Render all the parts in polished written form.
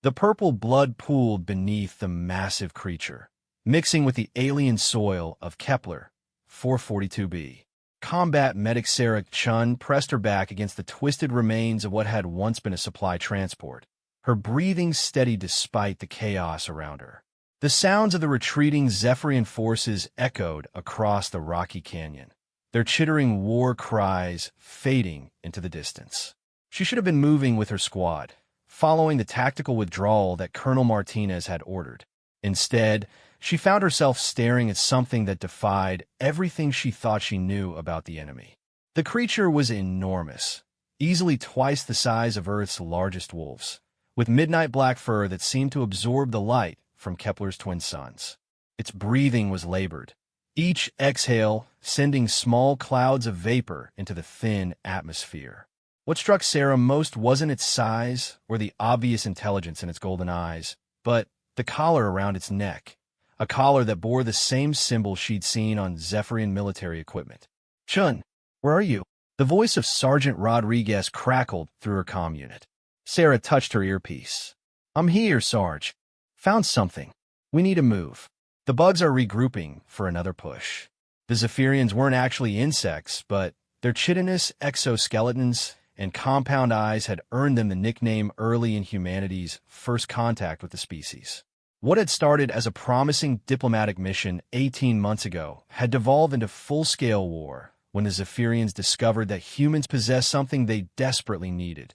The purple blood pooled beneath the massive creature, mixing with the alien soil of Kepler 442b. Combat medic Sarah Chun pressed her back against the twisted remains of what had once been a supply transport, her breathing steady despite the chaos around her. The sounds of the retreating Zephyrian forces echoed across the rocky canyon, their chittering war cries fading into the distance. She should have been moving with her squad, following the tactical withdrawal that Colonel Martinez had ordered. Instead, she found herself staring at something that defied everything she thought she knew about the enemy. The creature was enormous, easily twice the size of Earth's largest wolves, with midnight black fur that seemed to absorb the light from Kepler's twin suns. Its breathing was labored, each exhale sending small clouds of vapor into the thin atmosphere. What struck Sarah most wasn't its size or the obvious intelligence in its golden eyes, but the collar around its neck, a collar that bore the same symbol she'd seen on Zephyrian military equipment. "Chun, where are you?" The voice of Sergeant Rodriguez crackled through her comm unit. Sarah touched her earpiece. "I'm here, Sarge. Found something. We need to move. The bugs are regrouping for another push." The Zephyrians weren't actually insects, but their chitinous exoskeletons and compound eyes had earned them the nickname early in humanity's first contact with the species. What had started as a promising diplomatic mission 18 months ago had devolved into full-scale war when the Zephyrians discovered that humans possessed something they desperately needed: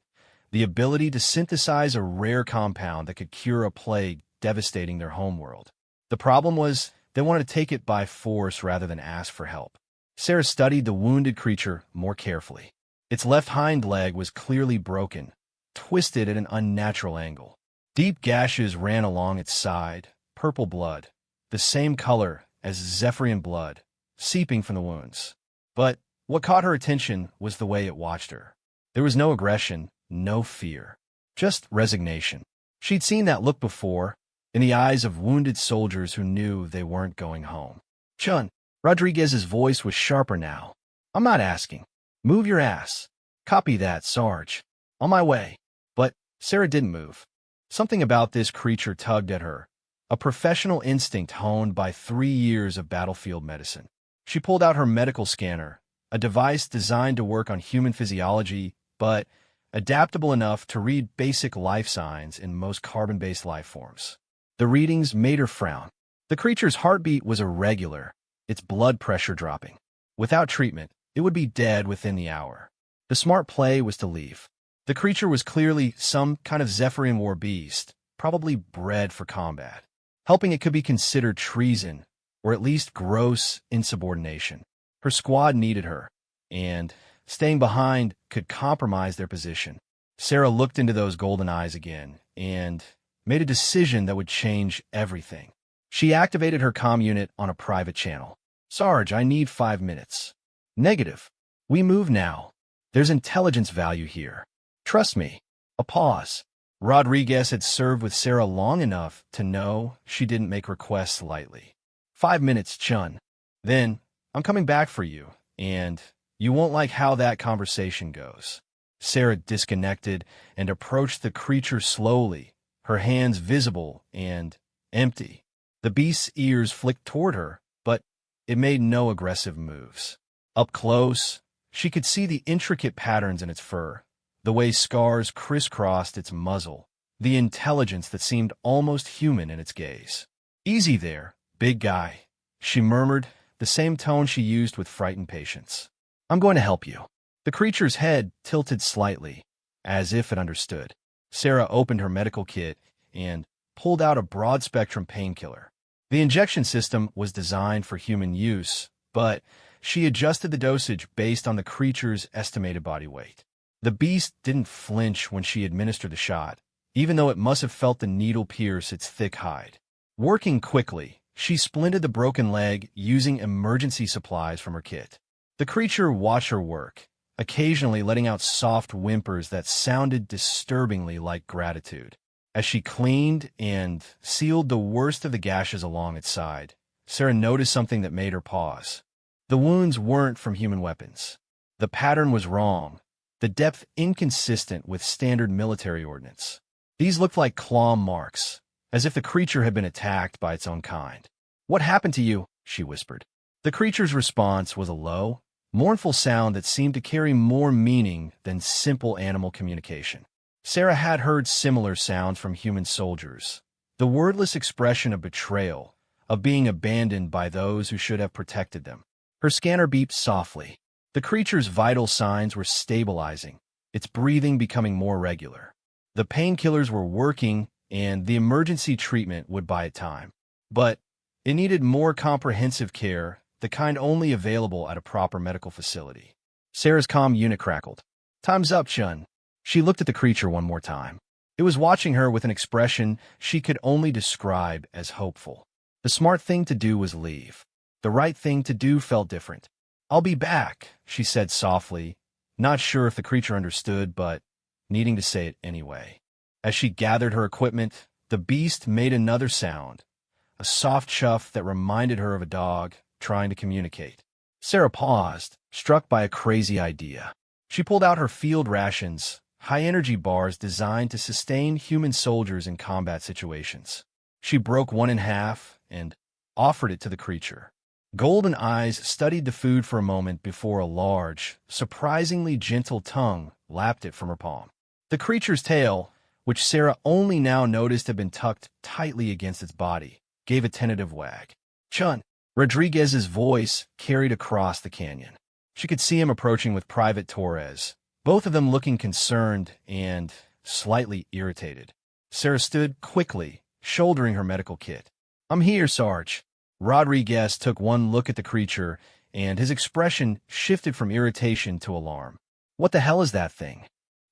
the ability to synthesize a rare compound that could cure a plague devastating their homeworld. The problem was they wanted to take it by force rather than ask for help. Sarah studied the wounded creature more carefully. Its left hind leg was clearly broken, twisted at an unnatural angle. Deep gashes ran along its side, purple blood, the same color as Zephyrian blood, seeping from the wounds. But what caught her attention was the way it watched her. There was no aggression, no fear, just resignation. She'd seen that look before, in the eyes of wounded soldiers who knew they weren't going home. "Chun," Rodriguez's voice was sharper now. "I'm not asking. Move your ass." "Copy that, Sarge. On my way." But Sarah didn't move. Something about this creature tugged at her, a professional instinct honed by 3 years of battlefield medicine. She pulled out her medical scanner, a device designed to work on human physiology, but adaptable enough to read basic life signs in most carbon-based life forms. The readings made her frown. The creature's heartbeat was irregular, its blood pressure dropping. Without treatment, it would be dead within the hour. The smart play was to leave. The creature was clearly some kind of Zephyrian war beast, probably bred for combat. Helping it could be considered treason, or at least gross insubordination. Her squad needed her, and staying behind could compromise their position. Sarah looked into those golden eyes again, and made a decision that would change everything. She activated her comm unit on a private channel. "Sarge, I need 5 minutes." "Negative. We move now. There's intelligence value here. Trust me." A pause. Rodriguez had served with Sarah long enough to know she didn't make requests lightly. 5 minutes, Chun. Then, I'm coming back for you, and you won't like how that conversation goes." Sarah disconnected and approached the creature slowly, her hands visible and empty. The beast's ears flicked toward her, but it made no aggressive moves. Up close, she could see the intricate patterns in its fur, the way scars crisscrossed its muzzle, the intelligence that seemed almost human in its gaze. "Easy there, big guy," she murmured, the same tone she used with frightened patience. "I'm going to help you." The creature's head tilted slightly, as if it understood. Sarah opened her medical kit and pulled out a broad-spectrum painkiller. The injection system was designed for human use, but she adjusted the dosage based on the creature's estimated body weight. The beast didn't flinch when she administered the shot, even though it must have felt the needle pierce its thick hide. Working quickly, she splinted the broken leg using emergency supplies from her kit. The creature watched her work, occasionally letting out soft whimpers that sounded disturbingly like gratitude. As she cleaned and sealed the worst of the gashes along its side, Sarah noticed something that made her pause. The wounds weren't from human weapons. The pattern was wrong, the depth inconsistent with standard military ordnance. These looked like claw marks, as if the creature had been attacked by its own kind. "What happened to you?" she whispered. The creature's response was a low, mournful sound that seemed to carry more meaning than simple animal communication. Sarah had heard similar sounds from human soldiers. The wordless expression of betrayal, of being abandoned by those who should have protected them. Her scanner beeped softly. The creature's vital signs were stabilizing, its breathing becoming more regular. The painkillers were working, and the emergency treatment would buy it time. But it needed more comprehensive care, the kind only available at a proper medical facility. Sarah's comm unit crackled. "Time's up, Chun." She looked at the creature one more time. It was watching her with an expression she could only describe as hopeful. The smart thing to do was leave. The right thing to do felt different. "I'll be back," she said softly, not sure if the creature understood, but needing to say it anyway. As she gathered her equipment, the beast made another sound, a soft chuff that reminded her of a dog trying to communicate. Sarah paused, struck by a crazy idea. She pulled out her field rations, high-energy bars designed to sustain human soldiers in combat situations. She broke one in half and offered it to the creature. Golden eyes studied the food for a moment before a large, surprisingly gentle tongue lapped it from her palm. The creature's tail, which Sarah only now noticed had been tucked tightly against its body, gave a tentative wag. "Chun!" Rodriguez's voice carried across the canyon. She could see him approaching with Private Torres, both of them looking concerned and slightly irritated. Sarah stood quickly, shouldering her medical kit. "I'm here, Sarge." Rodriguez took one look at the creature, and his expression shifted from irritation to alarm. "What the hell is that thing?"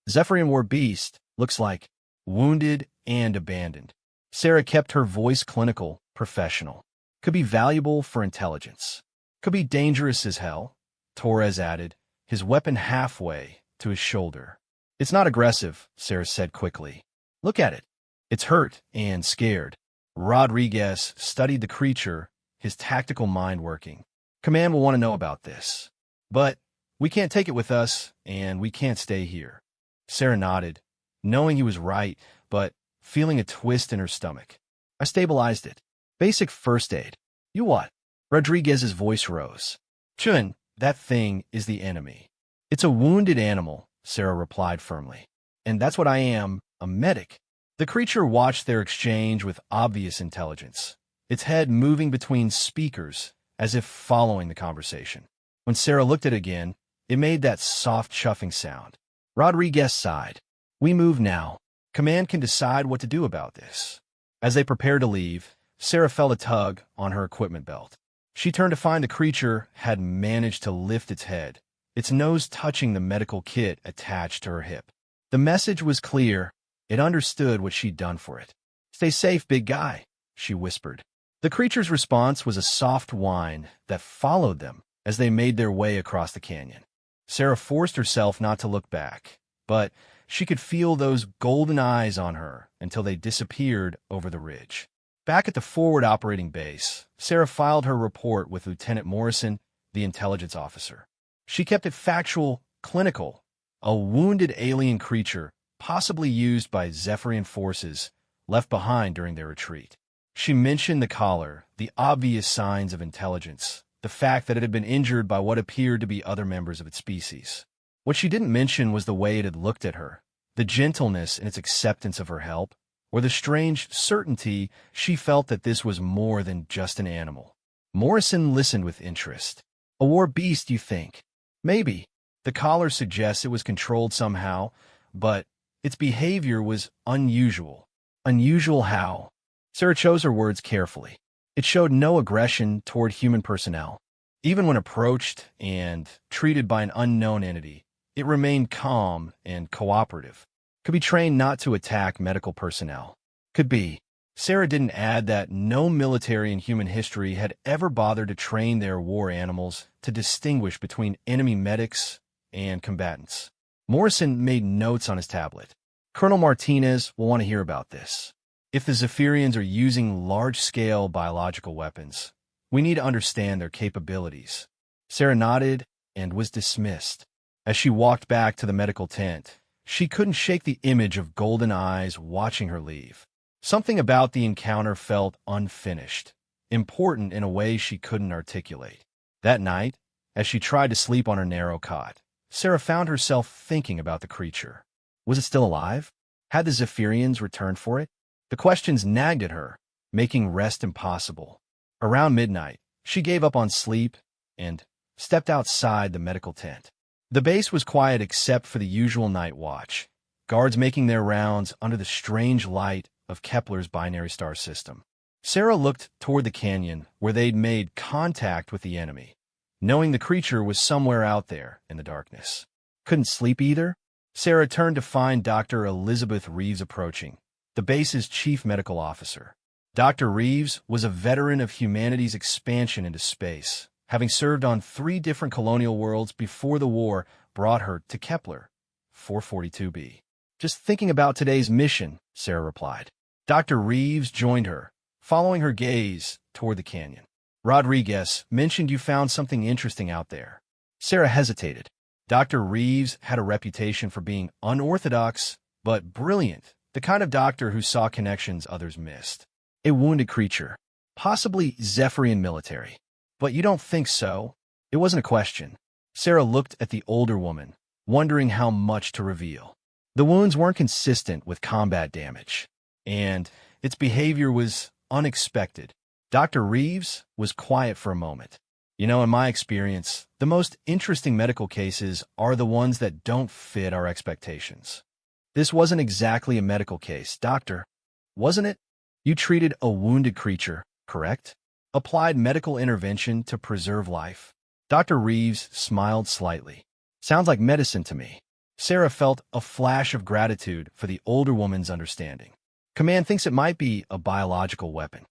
"Zephyrian War Beast, looks like. Wounded and abandoned." Sarah kept her voice clinical, professional. "Could be valuable for intelligence. Could be dangerous as hell," Torres added, his weapon halfway to his shoulder. "It's not aggressive," Sarah said quickly. "Look at it. It's hurt and scared." Rodriguez studied the creature, his tactical mind working. "Command will want to know about this. But we can't take it with us, and we can't stay here." Sarah nodded, knowing he was right, but feeling a twist in her stomach. "I stabilized it. Basic first aid." "You what?" Rodriguez's voice rose. "Chun, that thing is the enemy." "It's a wounded animal," Sarah replied firmly. "And that's what I am, a medic." The creature watched their exchange with obvious intelligence, its head moving between speakers as if following the conversation. When Sarah looked at it again, it made that soft chuffing sound. Rodriguez sighed. "We move now. Command can decide what to do about this." As they prepared to leave, Sarah felt a tug on her equipment belt. She turned to find the creature had managed to lift its head, its nose touching the medical kit attached to her hip. The message was clear. It understood what she'd done for it. "Stay safe, big guy," she whispered. The creature's response was a soft whine that followed them as they made their way across the canyon. Sarah forced herself not to look back, but she could feel those golden eyes on her until they disappeared over the ridge. Back at the forward operating base, Sarah filed her report with Lieutenant Morrison, the intelligence officer. She kept it factual, clinical. A wounded alien creature, possibly used by Zephyrian forces, left behind during their retreat. She mentioned the collar, the obvious signs of intelligence, the fact that it had been injured by what appeared to be other members of its species. What she didn't mention was the way it had looked at her, the gentleness in its acceptance of her help, or the strange certainty she felt that this was more than just an animal. Morrison listened with interest. "A war beast, you think?" "Maybe. The collar suggests it was controlled somehow, but its behavior was unusual." "Unusual how?" Sarah chose her words carefully. "It showed no aggression toward human personnel. Even when approached and treated by an unknown entity, it remained calm and cooperative. Could be trained not to attack medical personnel." "Could be." Sarah didn't add that no military in human history had ever bothered to train their war animals to distinguish between enemy medics and combatants. Morrison made notes on his tablet. "Colonel Martinez will want to hear about this. If the Zephyrians are using large-scale biological weapons, we need to understand their capabilities." Sarah nodded and was dismissed. As she walked back to the medical tent, She couldn't shake the image of golden eyes watching her leave. Something about the encounter felt unfinished, important in a way she couldn't articulate. That night, as she tried to sleep on her narrow cot, Sarah found herself thinking about the creature. Was it still alive? Had the Zephyrians returned for it? The questions nagged at her, making rest impossible. Around midnight, she gave up on sleep and stepped outside the medical tent. The base was quiet except for the usual night watch, guards making their rounds under the strange light of Kepler's binary star system. Sarah looked toward the canyon where they'd made contact with the enemy, knowing the creature was somewhere out there in the darkness. Couldn't sleep either? Sarah turned to find Dr. Elizabeth Reeves approaching, the base's chief medical officer. Dr. Reeves was a veteran of humanity's expansion into space, having served on 3 different colonial worlds before the war brought her to Kepler 442b. Just thinking about today's mission, Sarah replied. Dr. Reeves joined her, following her gaze toward the canyon. Rodriguez mentioned you found something interesting out there. Sarah hesitated. Dr. Reeves had a reputation for being unorthodox, but brilliant, the kind of doctor who saw connections others missed. A wounded creature, possibly Zephyrian military. But you don't think so? It wasn't a question. Sarah looked at the older woman, wondering how much to reveal. The wounds weren't consistent with combat damage, and its behavior was unexpected. Dr. Reeves was quiet for a moment. In my experience, the most interesting medical cases are the ones that don't fit our expectations. This wasn't exactly a medical case, doctor, wasn't it? You treated a wounded creature, correct? Applied medical intervention to preserve life. Dr. Reeves smiled slightly. Sounds like medicine to me. Sarah felt a flash of gratitude for the older woman's understanding. Command thinks it might be a biological weapon.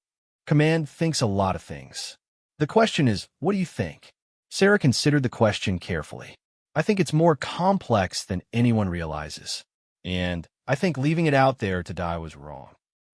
Command thinks a lot of things. The question is, what do you think? Sarah considered the question carefully. I think it's more complex than anyone realizes. And I think leaving it out there to die was wrong.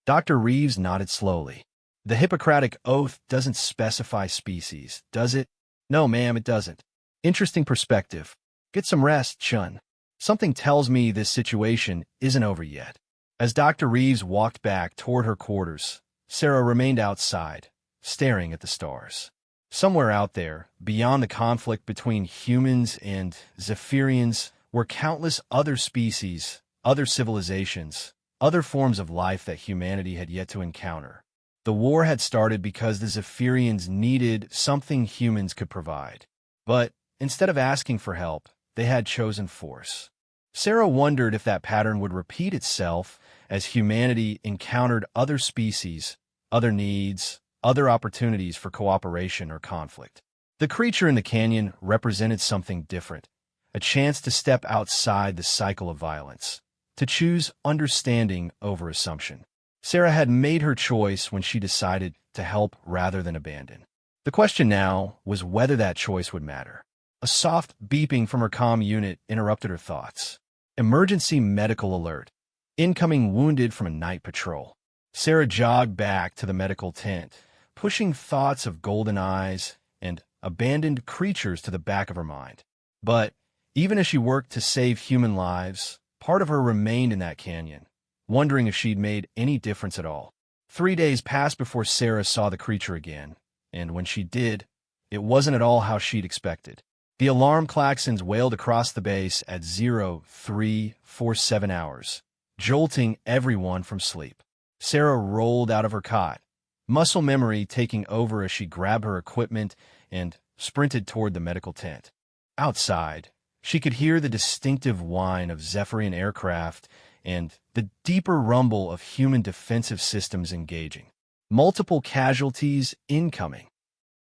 Dr. Reeves nodded slowly. The Hippocratic Oath doesn't specify species, does it? No, ma'am, it doesn't. Interesting perspective. Get some rest, Chun. Something tells me this situation isn't over yet. As Dr. Reeves walked back toward her quarters, Sarah remained outside, staring at the stars. Somewhere out there, beyond the conflict between humans and Zephyrians, were countless other species, other civilizations, other forms of life that humanity had yet to encounter. The war had started because the Zephyrians needed something humans could provide. But instead of asking for help, they had chosen force. Sarah wondered if that pattern would repeat itself as humanity encountered other species, other needs, other opportunities for cooperation or conflict. The creature in the canyon represented something different, a chance to step outside the cycle of violence, to choose understanding over assumption. Sarah had made her choice when she decided to help rather than abandon. The question now was whether that choice would matter. A soft beeping from her comm unit interrupted her thoughts. Emergency medical alert. Incoming wounded from a night patrol. Sarah jogged back to the medical tent, pushing thoughts of golden eyes and abandoned creatures to the back of her mind. But even as she worked to save human lives, part of her remained in that canyon, wondering if she'd made any difference at all. 3 days passed before Sarah saw the creature again, and when she did, it wasn't at all how she'd expected. The alarm klaxons wailed across the base at 0347 hours, jolting everyone from sleep. Sarah rolled out of her cot, muscle memory taking over as she grabbed her equipment and sprinted toward the medical tent. Outside, she could hear the distinctive whine of Zephyrian aircraft and the deeper rumble of human defensive systems engaging. Multiple casualties incoming.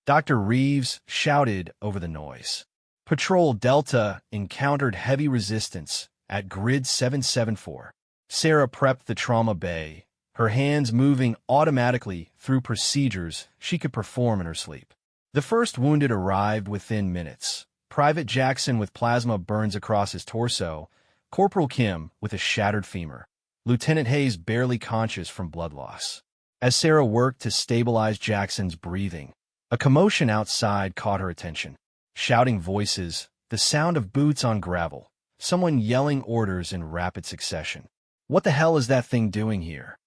Dr. Reeves shouted over the noise. Patrol Delta encountered heavy resistance at Grid 774. Sarah prepped the trauma bay, her hands moving automatically through procedures she could perform in her sleep. The first wounded arrived within minutes. Private Jackson with plasma burns across his torso, Corporal Kim with a shattered femur, Lieutenant Hayes barely conscious from blood loss. As Sarah worked to stabilize Jackson's breathing, a commotion outside caught her attention. Shouting voices, the sound of boots on gravel, someone yelling orders in rapid succession. What the hell is that thing doing here?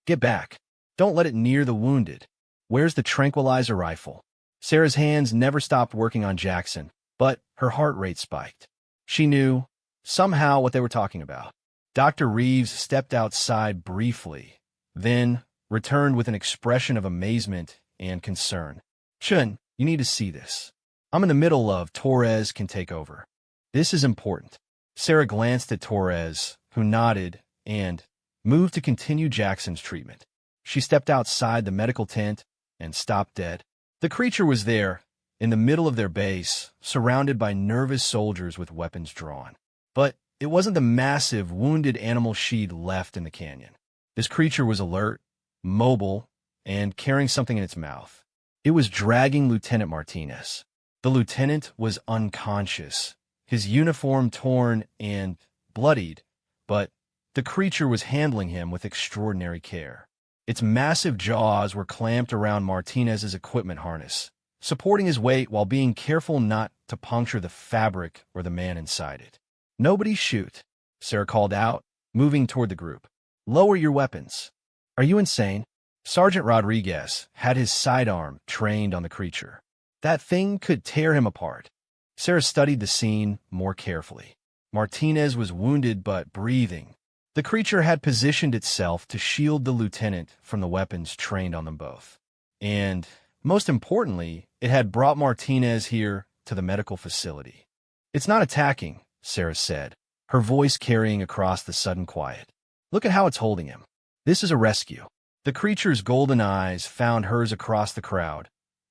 Get back. Don't let it near the wounded. Where's the tranquilizer rifle? Sarah's hands never stopped working on Jackson, but her heart rate spiked. She knew, somehow, what they were talking about. Dr. Reeves stepped outside briefly, then returned with an expression of amazement and concern. Chun, you need to see this. I'm in the middle of Torres can take over. This is important. Sarah glanced at Torres, who nodded and moved to continue Jackson's treatment. She stepped outside the medical tent and stopped dead. The creature was there, in the middle of their base, surrounded by nervous soldiers with weapons drawn. But it wasn't the massive, wounded animal she'd left in the canyon. This creature was alert, mobile, and carrying something in its mouth. It was dragging Lieutenant Martinez. The lieutenant was unconscious, his uniform torn and bloodied, but the creature was handling him with extraordinary care. Its massive jaws were clamped around Martinez's equipment harness, supporting his weight while being careful not to puncture the fabric or the man inside it. "Nobody shoot," Sarah called out, moving toward the group. "Lower your weapons." "Are you insane?" Sergeant Rodriguez had his sidearm trained on the creature. That thing could tear him apart. Sarah studied the scene more carefully. Martinez was wounded but breathing. The creature had positioned itself to shield the lieutenant from the weapons trained on them both. And, most importantly, it had brought Martinez here to the medical facility. "It's not attacking," Sarah said, her voice carrying across the sudden quiet. "Look at how it's holding him. This is a rescue." The creature's golden eyes found hers across the crowd,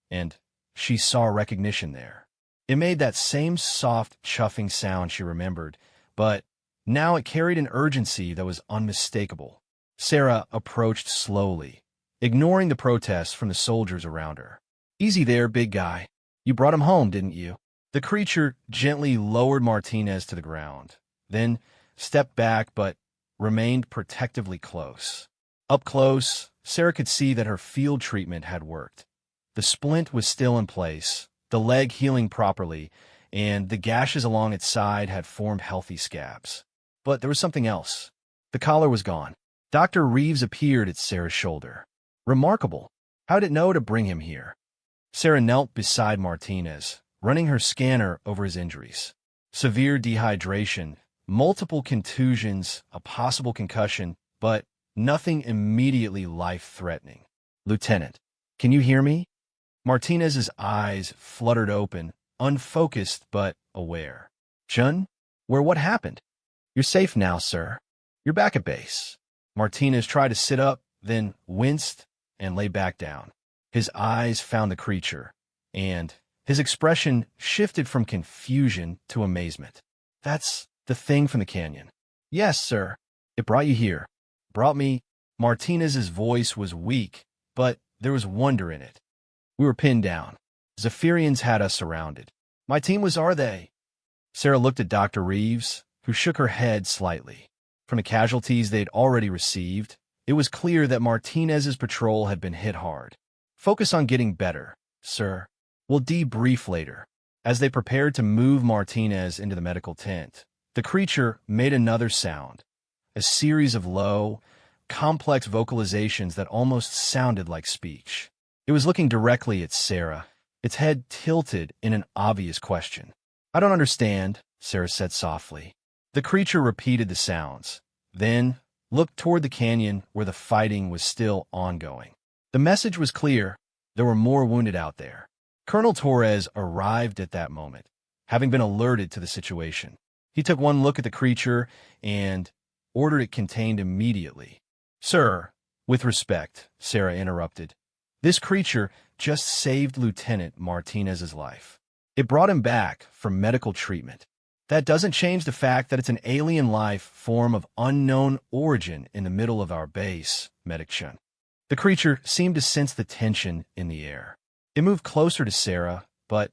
and she saw recognition there. It made that same soft, chuffing sound she remembered, but now it carried an urgency that was unmistakable. Sarah approached slowly, ignoring the protests from the soldiers around her. "Easy there, big guy. You brought him home, didn't you?" The creature gently lowered Martinez to the ground, then stepped back but remained protectively close. Up close, Sarah could see that her field treatment had worked. The splint was still in place, the leg healing properly, and the gashes along its side had formed healthy scabs. But there was something else. The collar was gone. Dr. Reeves appeared at Sarah's shoulder. "Remarkable. How'd it know to bring him here?" Sarah knelt beside Martinez, running her scanner over his injuries. Severe dehydration, multiple contusions, a possible concussion, but nothing immediately life-threatening. "Lieutenant, can you hear me?" Martinez's eyes fluttered open, unfocused but aware. "Chun, what happened?" "You're safe now, sir. You're back at base." Martinez tried to sit up, then winced and lay back down. His eyes found the creature, and his expression shifted from confusion to amazement. "That's the thing from the canyon." "Yes, sir. It brought you here." "Brought me." Martinez's voice was weak, but there was wonder in it. "We were pinned down. Zephyrians had us surrounded. My team was are they?" Sarah looked at Dr. Reeves, who shook her head slightly. From the casualties they'd already received, it was clear that Martinez's patrol had been hit hard. "Focus on getting better, sir. We'll debrief later." As they prepared to move Martinez into the medical tent, the creature made another sound, a series of low, complex vocalizations that almost sounded like speech. It was looking directly at Sarah, its head tilted in an obvious question. "I don't understand," Sarah said softly. The creature repeated the sounds, then looked toward the canyon where the fighting was still ongoing. The message was clear. There were more wounded out there. Colonel Torres arrived at that moment, having been alerted to the situation. He took one look at the creature and ordered it contained immediately. "Sir, with respect," Sarah interrupted. "This creature just saved Lieutenant Martinez's life. It brought him back from medical treatment. That doesn't change the fact that it's an alien life form of unknown origin in the middle of our base, Medic Chun." The creature seemed to sense the tension in the air. It moved closer to Sarah, but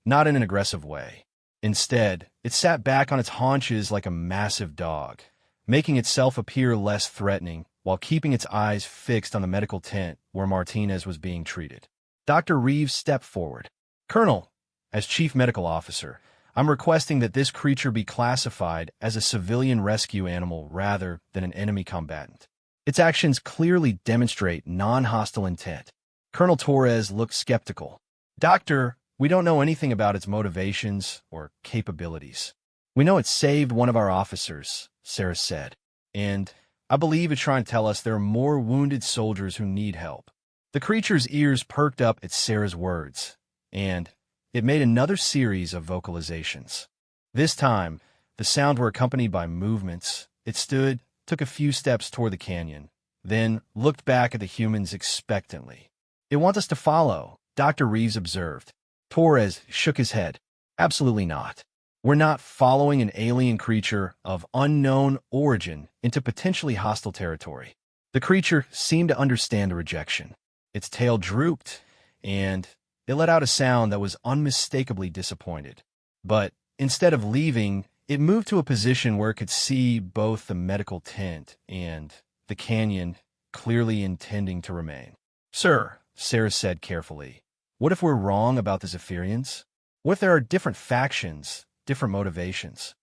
not in an aggressive way. Instead, it sat back on its haunches like a massive dog, making itself appear less threatening while keeping its eyes fixed on the medical tent where Martinez was being treated. Dr. Reeves stepped forward. "Colonel, as Chief Medical Officer, I'm requesting that this creature be classified as a civilian rescue animal rather than an enemy combatant. Its actions clearly demonstrate non-hostile intent. Colonel Torres looked skeptical. Doctor, we don't know anything about its motivations or capabilities. We know it saved one of our officers, Sarah said, and I believe it's trying to tell us there are more wounded soldiers who need help. The creature's ears perked up at Sarah's words, and it made another series of vocalizations. This time, the sounds were accompanied by movements. It stood, took a few steps toward the canyon, then looked back at the humans expectantly. It wants us to follow, Dr. Reeves observed. Torres shook his head. Absolutely not. We're not following an alien creature of unknown origin into potentially hostile territory. The creature seemed to understand the rejection. Its tail drooped, and it let out a sound that was unmistakably disappointed. But instead of leaving, it moved to a position where it could see both the medical tent and the canyon, clearly intending to remain. Sir, Sarah said carefully, what if we're wrong about the Zephyrians? What if there are different factions, different motivations?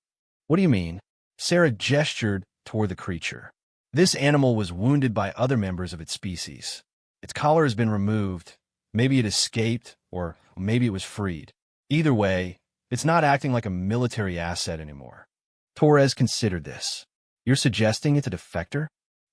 What do you mean? Sarah gestured toward the creature. This animal was wounded by other members of its species. Its collar has been removed. Maybe it escaped, or maybe it was freed. Either way, it's not acting like a military asset anymore. Torres considered this. You're suggesting it's a defector?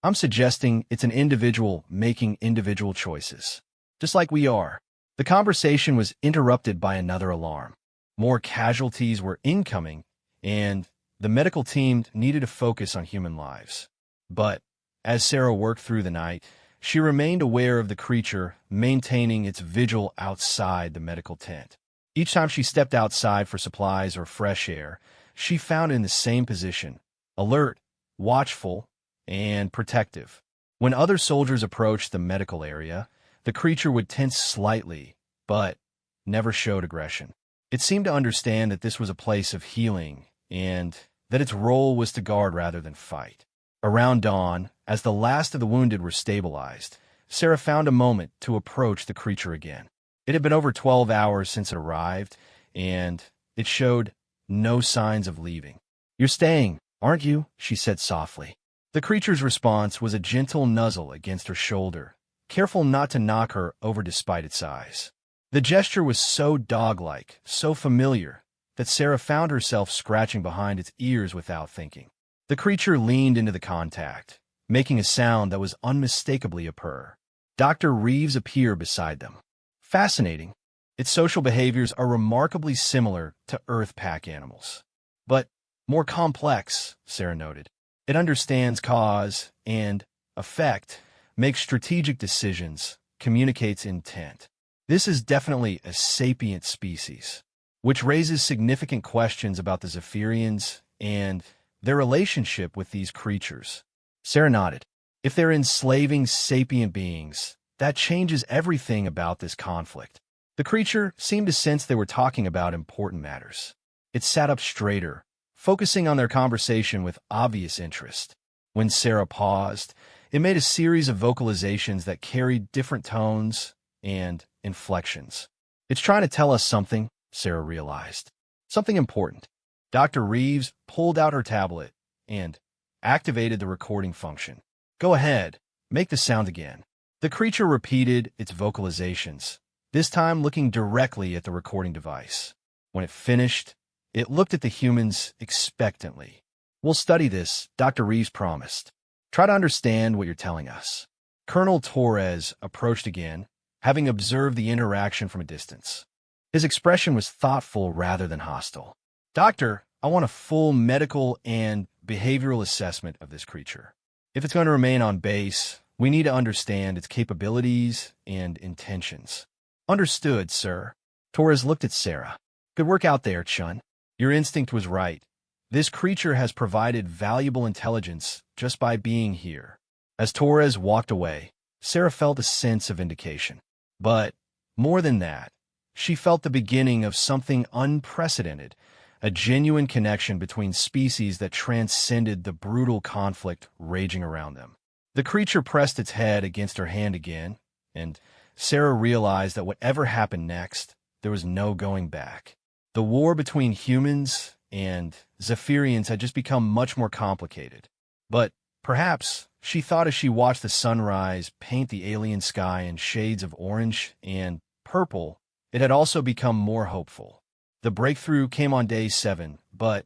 I'm suggesting it's an individual making individual choices. Just like we are. The conversation was interrupted by another alarm. More casualties were incoming, and the medical team needed to focus on human lives. But as Sarah worked through the night, she remained aware of the creature, maintaining its vigil outside the medical tent. Each time she stepped outside for supplies or fresh air, she found it in the same position, alert, watchful, and protective. When other soldiers approached the medical area, the creature would tense slightly, but never showed aggression. It seemed to understand that this was a place of healing, and that its role was to guard rather than fight. Around dawn, as the last of the wounded were stabilized, Sarah found a moment to approach the creature again. It had been over 12 hours since it arrived, and it showed no signs of leaving. You're staying, aren't you? She said softly. The creature's response was a gentle nuzzle against her shoulder, careful not to knock her over despite its size. The gesture was so dog-like, so familiar, that Sarah found herself scratching behind its ears without thinking. The creature leaned into the contact, making a sound that was unmistakably a purr. Dr. Reeves appeared beside them. Fascinating. Its social behaviors are remarkably similar to Earth pack animals. But more complex, Sarah noted. It understands cause and effect, makes strategic decisions, communicates intent. This is definitely a sapient species, which raises significant questions about the Zephyrians and their relationship with these creatures. Sarah nodded. If they're enslaving sapient beings, that changes everything about this conflict. The creature seemed to sense they were talking about important matters. It sat up straighter, focusing on their conversation with obvious interest. When Sarah paused, it made a series of vocalizations that carried different tones and inflections. It's trying to tell us something, Sarah realized. Something important. Dr. Reeves pulled out her tablet and activated the recording function. Go ahead, make the sound again. The creature repeated its vocalizations, this time looking directly at the recording device. When it finished, it looked at the humans expectantly. We'll study this, Dr. Reeves promised. Try to understand what you're telling us. Colonel Torres approached again, having observed the interaction from a distance. His expression was thoughtful rather than hostile. Doctor, I want a full medical and behavioral assessment of this creature. If it's going to remain on base, we need to understand its capabilities and intentions. Understood, sir. Torres looked at Sarah. Good work out there, Chun. Your instinct was right. This creature has provided valuable intelligence just by being here. As Torres walked away, Sarah felt a sense of vindication. But more than that, she felt the beginning of something unprecedented, a genuine connection between species that transcended the brutal conflict raging around them. The creature pressed its head against her hand again, and Sarah realized that whatever happened next, there was no going back. The war between humans and Zephyrians had just become much more complicated. But perhaps she thought as she watched the sunrise paint the alien sky in shades of orange and purple, it had also become more hopeful. The breakthrough came on day 7, but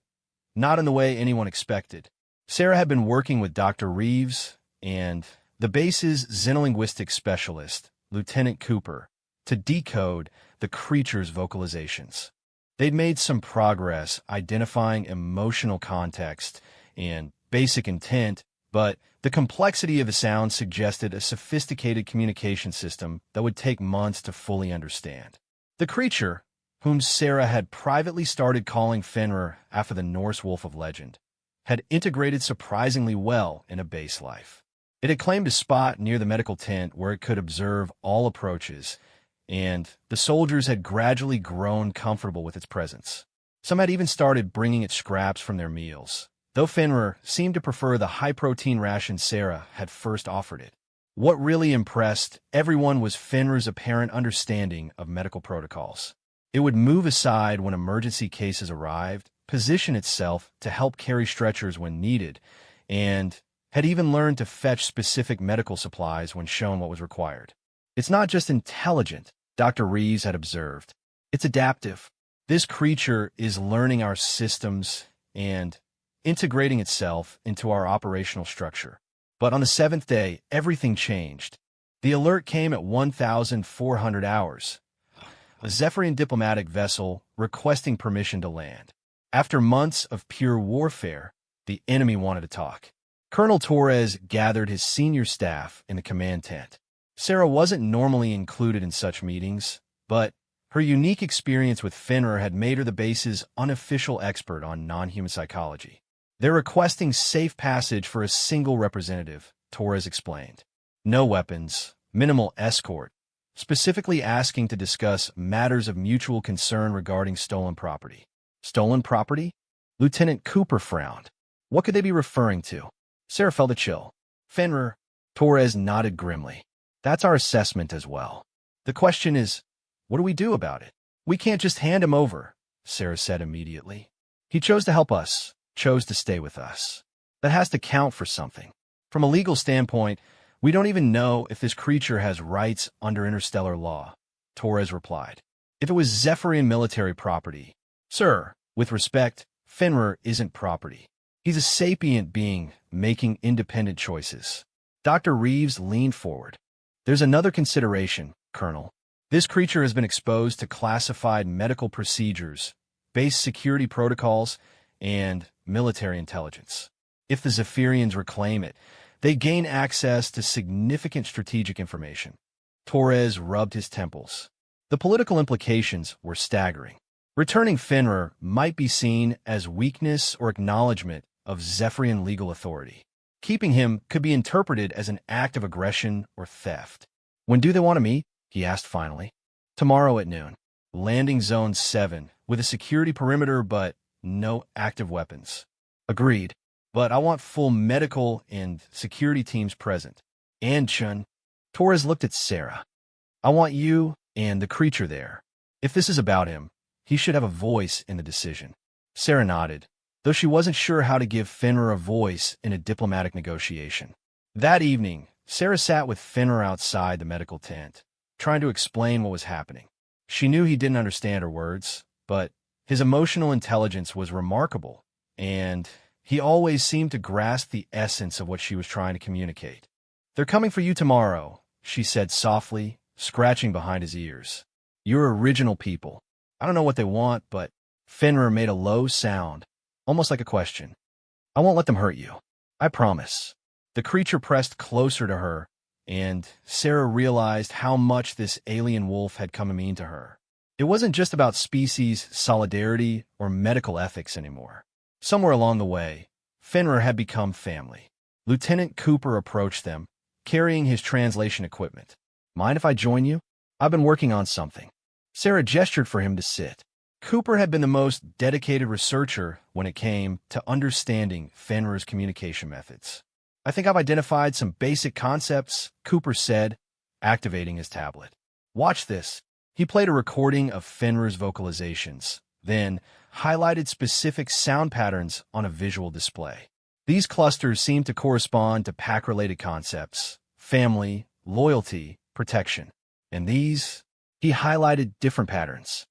not in the way anyone expected. Sarah had been working with Dr. Reeves and the base's xenolinguistics specialist, Lieutenant Cooper, to decode the creature's vocalizations. They'd made some progress identifying emotional context and basic intent, but the complexity of the sound suggested a sophisticated communication system that would take months to fully understand. The creature, whom Sarah had privately started calling Fenrir after the Norse wolf of legend, had integrated surprisingly well in a base life. It had claimed a spot near the medical tent where it could observe all approaches, and the soldiers had gradually grown comfortable with its presence. Some had even started bringing it scraps from their meals, though Fenrir seemed to prefer the high-protein ration Sarah had first offered it. What really impressed everyone was Fenrir's apparent understanding of medical protocols. It would move aside when emergency cases arrived, position itself to help carry stretchers when needed, and had even learned to fetch specific medical supplies when shown what was required. It's not just intelligent, Dr. Reeves had observed. It's adaptive. This creature is learning our systems and integrating itself into our operational structure. But on the 7th day, everything changed. The alert came at 1,400 hours. A Zephyrian diplomatic vessel requesting permission to land. After months of pure warfare, the enemy wanted to talk. Colonel Torres gathered his senior staff in the command tent. Sarah wasn't normally included in such meetings, but her unique experience with Fenrir had made her the base's unofficial expert on non-human psychology. They're requesting safe passage for a single representative, Torres explained. No weapons, minimal escort, specifically asking to discuss matters of mutual concern regarding stolen property. Stolen property? Lieutenant Cooper frowned. What could they be referring to? Sarah felt a chill. Fenrir, Torres nodded grimly. That's our assessment as well. The question is, what do we do about it? We can't just hand him over, Sarah said immediately. He chose to help us, chose to stay with us. That has to count for something. From a legal standpoint, we don't even know if this creature has rights under interstellar law, Torres replied. If it was Zephyrian military property, sir, with respect, Fenrir isn't property. He's a sapient being making independent choices. Dr. Reeves leaned forward. There's another consideration, Colonel. This creature has been exposed to classified medical procedures, base security protocols, and military intelligence. If the Zephyrians reclaim it, they gain access to significant strategic information. Torres rubbed his temples. The political implications were staggering. Returning Fenrir might be seen as weakness or acknowledgement of Zephyrian legal authority. Keeping him could be interpreted as an act of aggression or theft. When do they want to meet? He asked finally. Tomorrow at noon. Landing Zone 7, with a security perimeter but no active weapons. Agreed. But I want full medical and security teams present. And Chun. Torres looked at Sarah. I want you and the creature there. If this is about him, he should have a voice in the decision. Sarah nodded, though she wasn't sure how to give Fenrir a voice in a diplomatic negotiation. That evening, Sarah sat with Fenrir outside the medical tent, trying to explain what was happening. She knew he didn't understand her words, but his emotional intelligence was remarkable, and he always seemed to grasp the essence of what she was trying to communicate. They're coming for you tomorrow, she said softly, scratching behind his ears. Your original people. I don't know what they want, but Fenrir made a low sound, almost like a question. I won't let them hurt you. I promise. The creature pressed closer to her, and Sarah realized how much this alien wolf had come to mean to her. It wasn't just about species solidarity or medical ethics anymore. Somewhere along the way, Fenrir had become family. Lieutenant Cooper approached them, carrying his translation equipment. Mind if I join you? I've been working on something. Sarah gestured for him to sit. Cooper had been the most dedicated researcher when it came to understanding Fenrir's communication methods. I think I've identified some basic concepts, Cooper said, activating his tablet. Watch this. He played a recording of Fenrir's vocalizations, then highlighted specific sound patterns on a visual display. These clusters seemed to correspond to pack-related concepts: family, loyalty, protection. And these, he highlighted different patterns.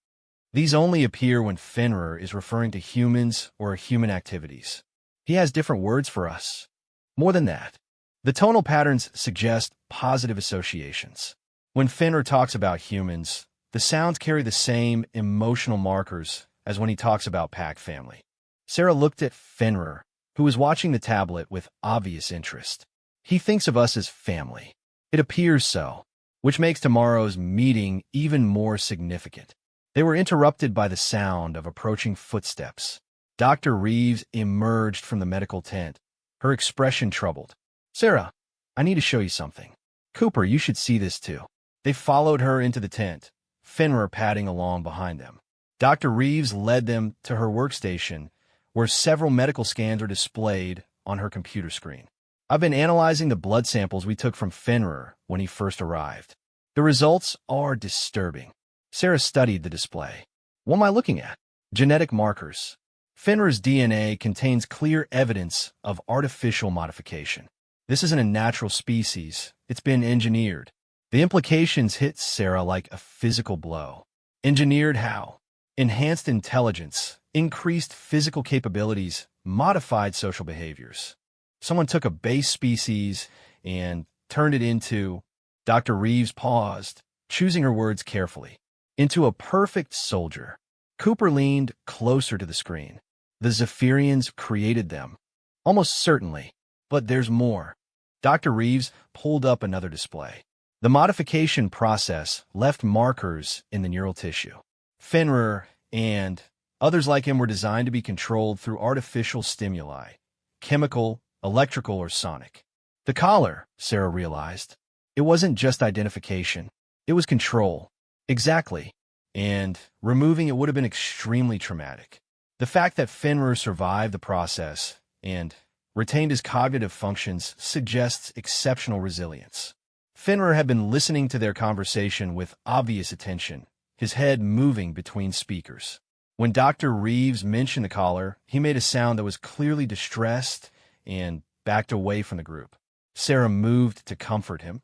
These only appear when Fenrir is referring to humans or human activities. He has different words for us. More than that, the tonal patterns suggest positive associations. When Fenrir talks about humans, the sounds carry the same emotional markers as when he talks about pack family. Sarah looked at Fenrir, who was watching the tablet with obvious interest. He thinks of us as family. It appears so, which makes tomorrow's meeting even more significant. They were interrupted by the sound of approaching footsteps. Dr. Reeves emerged from the medical tent, her expression troubled. "Sarah, I need to show you something. Cooper, you should see this too." They followed her into the tent, Fenrir padding along behind them. Dr. Reeves led them to her workstation, where several medical scans are displayed on her computer screen. "I've been analyzing the blood samples we took from Fenrir when he first arrived. The results are disturbing." Sarah studied the display. "What am I looking at?" "Genetic markers. Fenrir's DNA contains clear evidence of artificial modification. This isn't a natural species. It's been engineered." The implications hit Sarah like a physical blow. Engineered how? Enhanced intelligence, increased physical capabilities, modified social behaviors. Someone took a base species and turned it into— Dr. Reeves paused, choosing her words carefully. "Into a perfect soldier." Cooper leaned closer to the screen. "The Zephyrians created them." "Almost certainly. But there's more." Dr. Reeves pulled up another display. The modification process left markers in the neural tissue. Fenrir and others like him were designed to be controlled through artificial stimuli, chemical, electrical, or sonic. The collar, Sarah realized. It wasn't just identification. It was control. Exactly. And removing it would have been extremely traumatic. The fact that Fenrir survived the process and retained his cognitive functions suggests exceptional resilience. Fenrir had been listening to their conversation with obvious attention, his head moving between speakers. When Dr. Reeves mentioned the collar, he made a sound that was clearly distressed and backed away from the group. Sarah moved to comfort him,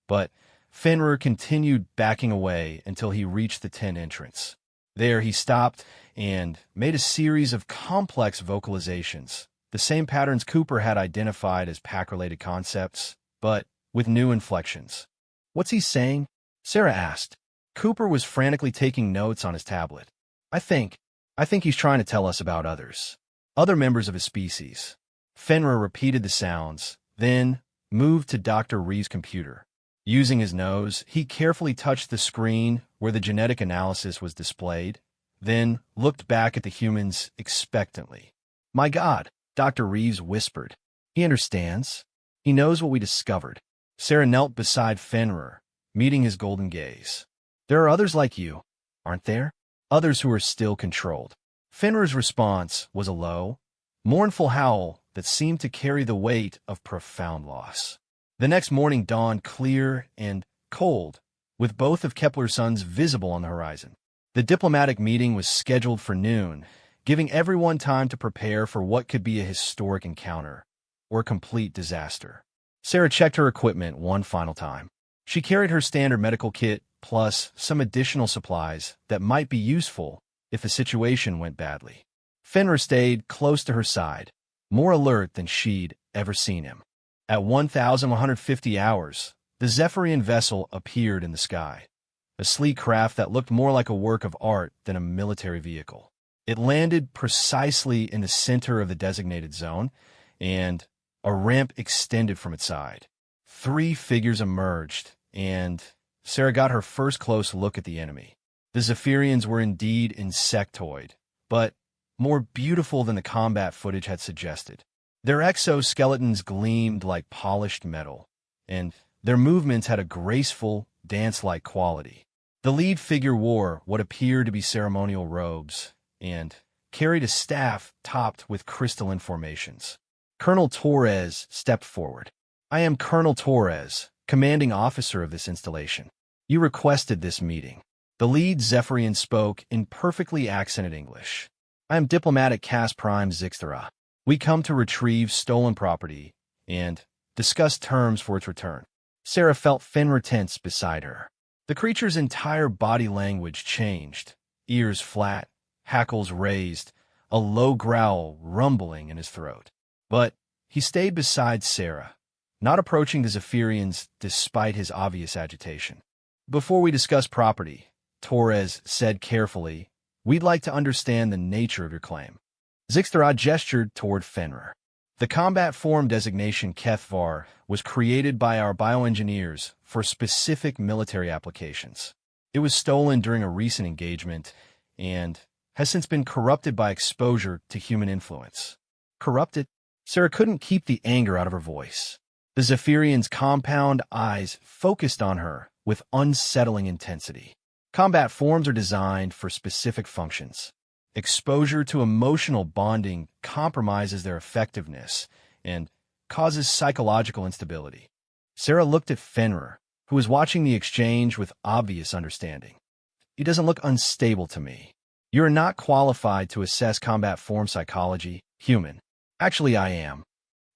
but Fenrir continued backing away until he reached the tent entrance. There he stopped and made a series of complex vocalizations, the same patterns Cooper had identified as pack-related concepts, but with new inflections. "What's he saying?" Sarah asked. Cooper was frantically taking notes on his tablet. I think he's trying to tell us about others. Other members of his species." Fenrir repeated the sounds, then moved to Dr. Reeves' computer. Using his nose, he carefully touched the screen where the genetic analysis was displayed, then looked back at the humans expectantly. "My God," Dr. Reeves whispered. "He understands. He knows what we discovered." Sarah knelt beside Fenrir, meeting his golden gaze. "There are others like you, aren't there? Others who are still controlled." Fenrir's response was a low, mournful howl that seemed to carry the weight of profound loss. The next morning dawned clear and cold, with both of Kepler's suns visible on the horizon. The diplomatic meeting was scheduled for noon, giving everyone time to prepare for what could be a historic encounter or a complete disaster. Sarah checked her equipment one final time. She carried her standard medical kit plus some additional supplies that might be useful if the situation went badly. Fenrir stayed close to her side, more alert than she'd ever seen him. At 1,150 hours, the Zephyrian vessel appeared in the sky, a sleek craft that looked more like a work of art than a military vehicle. It landed precisely in the center of the designated zone, and a ramp extended from its side. 3 figures emerged, and Sarah got her first close look at the enemy. The Zephyrians were indeed insectoid, but more beautiful than the combat footage had suggested. Their exoskeletons gleamed like polished metal, and their movements had a graceful, dance-like quality. The lead figure wore what appeared to be ceremonial robes and carried a staff topped with crystalline formations. Colonel Torres stepped forward. "I am Colonel Torres, commanding officer of this installation. You requested this meeting." The lead Zephyrian spoke in perfectly accented English. I am diplomatic Cass Prime Zixthara. We come to retrieve stolen property and discuss terms for its return. Sarah felt Fenrir tense beside her. The creature's entire body language changed, ears flat, hackles raised, a low growl rumbling in his throat. But he stayed beside Sarah, not approaching the Zephyrians despite his obvious agitation. Before we discuss property, Torres said carefully, we'd like to understand the nature of your claim. Zixthara gestured toward Fenrir. The combat form designation Kethvar was created by our bioengineers for specific military applications. It was stolen during a recent engagement and has since been corrupted by exposure to human influence. Corrupted? Sarah couldn't keep the anger out of her voice. The Zephyrian's compound eyes focused on her with unsettling intensity. Combat forms are designed for specific functions. Exposure to emotional bonding compromises their effectiveness and causes psychological instability. Sarah looked at Fenrir, who was watching the exchange with obvious understanding. He doesn't look unstable to me. You are not qualified to assess combat form psychology, human. Actually, I am.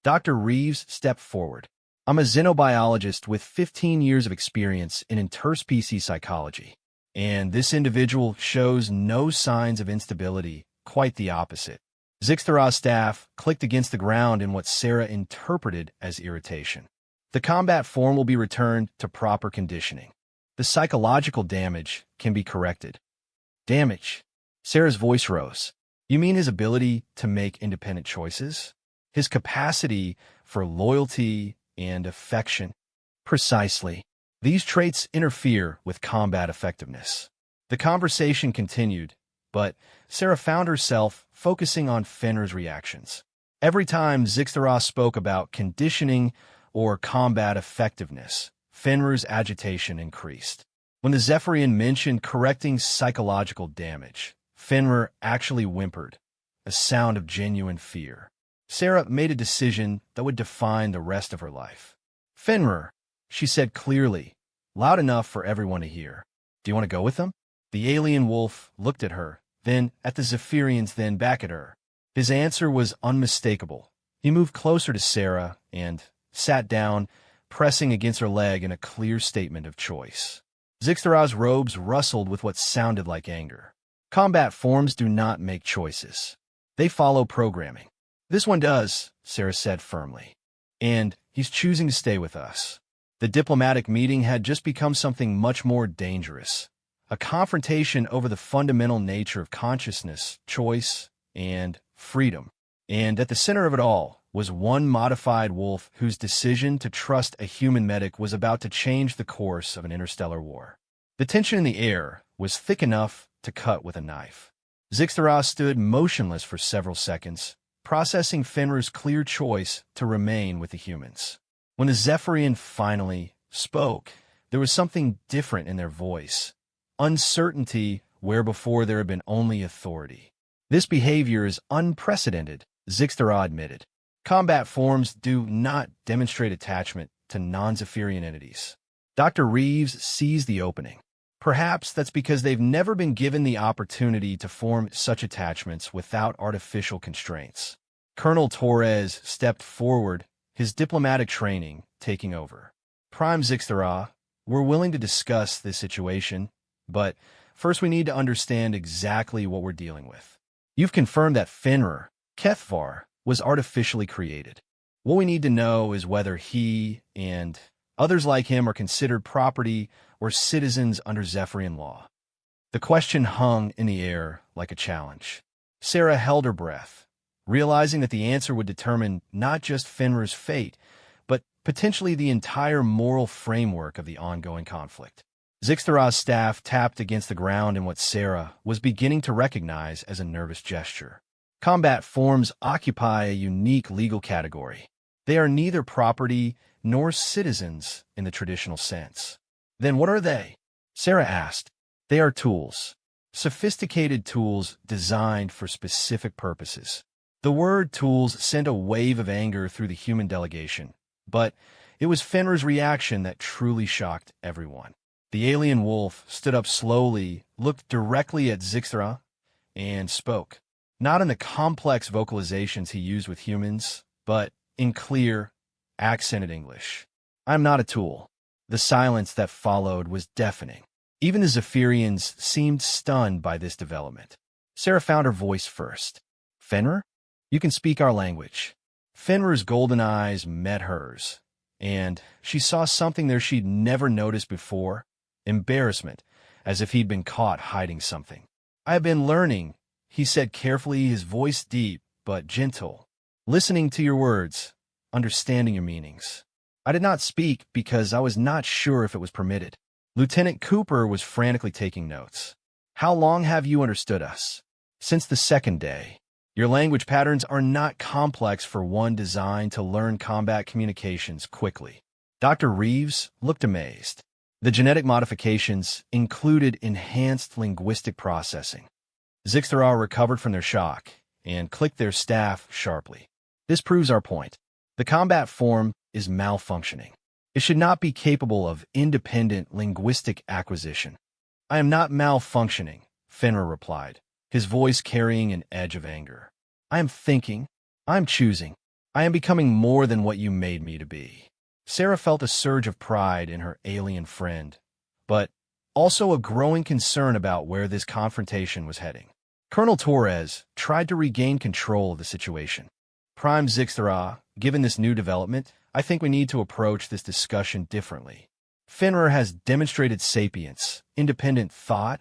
Dr. Reeves stepped forward. I'm a xenobiologist with 15 years of experience in interspecies psychology. And this individual shows no signs of instability, quite the opposite. Zixthara's staff clicked against the ground in what Sarah interpreted as irritation. The combat form will be returned to proper conditioning. The psychological damage can be corrected. Damage? Sarah's voice rose. You mean his ability to make independent choices? His capacity for loyalty and affection? Precisely. These traits interfere with combat effectiveness. The conversation continued, but Sarah found herself focusing on Fenrir's reactions. Every time Zixthara spoke about conditioning or combat effectiveness, Fenrir's agitation increased. When the Zephyrian mentioned correcting psychological damage, Fenrir actually whimpered, a sound of genuine fear. Sarah made a decision that would define the rest of her life. Fenrir, she said clearly, loud enough for everyone to hear. Do you want to go with them? The alien wolf looked at her, then at the Zephyrians, then back at her. His answer was unmistakable. He moved closer to Sarah and sat down, pressing against her leg in a clear statement of choice. Zixthara's robes rustled with what sounded like anger. Combat forms do not make choices. They follow programming. This one does, Sarah said firmly. And he's choosing to stay with us. The diplomatic meeting had just become something much more dangerous. A confrontation over the fundamental nature of consciousness, choice, and freedom. And at the center of it all was one modified wolf whose decision to trust a human medic was about to change the course of an interstellar war. The tension in the air was thick enough to cut with a knife. Zixthara stood motionless for several seconds, processing Fenrir's clear choice to remain with the humans. When the Zephyrian finally spoke, there was something different in their voice. Uncertainty where before there had been only authority. This behavior is unprecedented, Zixthara admitted. Combat forms do not demonstrate attachment to non-Zephyrian entities. Dr. Reeves seized the opening. Perhaps that's because they've never been given the opportunity to form such attachments without artificial constraints. Colonel Torres stepped forward, his diplomatic training taking over. Prime Zixthara, we're willing to discuss this situation, but first we need to understand exactly what we're dealing with. You've confirmed that Fenrir, Kethvar, was artificially created. What we need to know is whether he and others like him are considered property or citizens under Zephyrian law. The question hung in the air like a challenge. Sarah held her breath, realizing that the answer would determine not just Fenrir's fate, but potentially the entire moral framework of the ongoing conflict. Zixthara's staff tapped against the ground in what Sarah was beginning to recognize as a nervous gesture. Combat forms occupy a unique legal category. They are neither property nor citizens in the traditional sense. Then what are they? Sarah asked. They are tools. Sophisticated tools designed for specific purposes. The word tools sent a wave of anger through the human delegation, but it was Fenrir's reaction that truly shocked everyone. The alien wolf stood up slowly, looked directly at Zixtra, and spoke. Not in the complex vocalizations he used with humans, but in clear, accented English. "I'm not a tool." The silence that followed was deafening. Even the Zephyrians seemed stunned by this development. Sarah found her voice first. "Fenrir? You can speak our language." Fenrir's golden eyes met hers, and she saw something there she'd never noticed before: embarrassment, as if he'd been caught hiding something. "I have been learning," he said carefully, his voice deep but gentle. "Listening to your words, understanding your meanings." I did not speak because I was not sure if it was permitted. Lieutenant Cooper was frantically taking notes. "How long have you understood us?" "Since the second day. Your language patterns are not complex for one designed to learn combat communications quickly." Dr. Reeves looked amazed. The genetic modifications included enhanced linguistic processing. Zixtra recovered from their shock and clicked their staff sharply. "This proves our point. The combat form is malfunctioning. It should not be capable of independent linguistic acquisition." "I am not malfunctioning," Fenrir replied, his voice carrying an edge of anger. "I am thinking. I am choosing. I am becoming more than what you made me to be." Sarah felt a surge of pride in her alien friend, but also a growing concern about where this confrontation was heading. Colonel Torres tried to regain control of the situation. "Prime Zixtra, given this new development, I think we need to approach this discussion differently. Fenrir has demonstrated sapience, independent thought,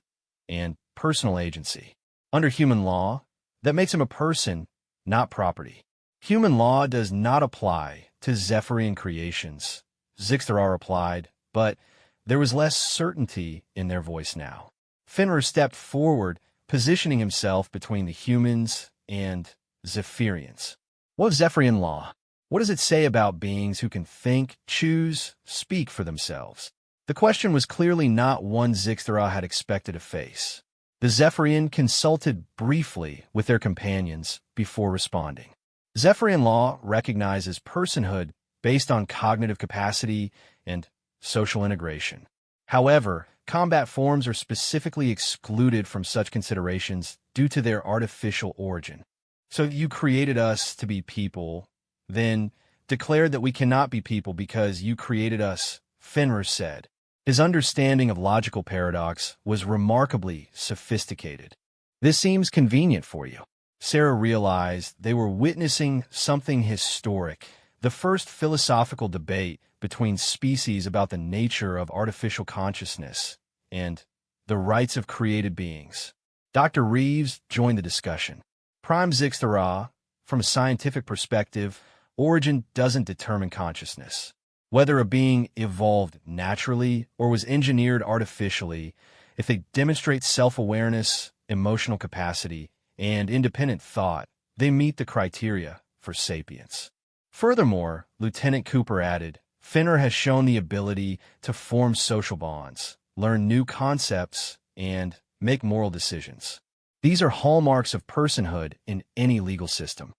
and personal agency. Under human law, that makes him a person, not property. Human law does not apply to Zephyrian creations," Zixtra replied, but there was less certainty in their voice now. Fenrir stepped forward, positioning himself between the humans and Zephyrians. "What of Zephyrian law? What does it say about beings who can think, choose, speak for themselves?" The question was clearly not one Zixtra had expected to face. The Zephyrian consulted briefly with their companions before responding. "Zephyrian law recognizes personhood based on cognitive capacity and social integration. However, combat forms are specifically excluded from such considerations due to their artificial origin. So you created us to be people, then declared that we cannot be people because you created us," Fenrir said. His understanding of logical paradox was remarkably sophisticated. "This seems convenient for you." Sarah realized they were witnessing something historic, the first philosophical debate between species about the nature of artificial consciousness and the rights of created beings. Dr. Reeves joined the discussion. "Prime Zixtra, from a scientific perspective, origin doesn't determine consciousness. Whether a being evolved naturally or was engineered artificially, if they demonstrate self-awareness, emotional capacity, and independent thought, they meet the criteria for sapience." Furthermore, Lieutenant Cooper added, "Fenrir has shown the ability to form social bonds, learn new concepts, and make moral decisions. These are hallmarks of personhood in any legal system."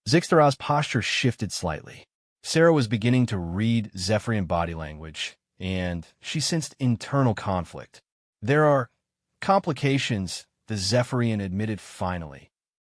Zixtra's posture shifted slightly. Sarah was beginning to read Zephyrian body language, and she sensed internal conflict. "There are complications," the Zephyrian admitted finally.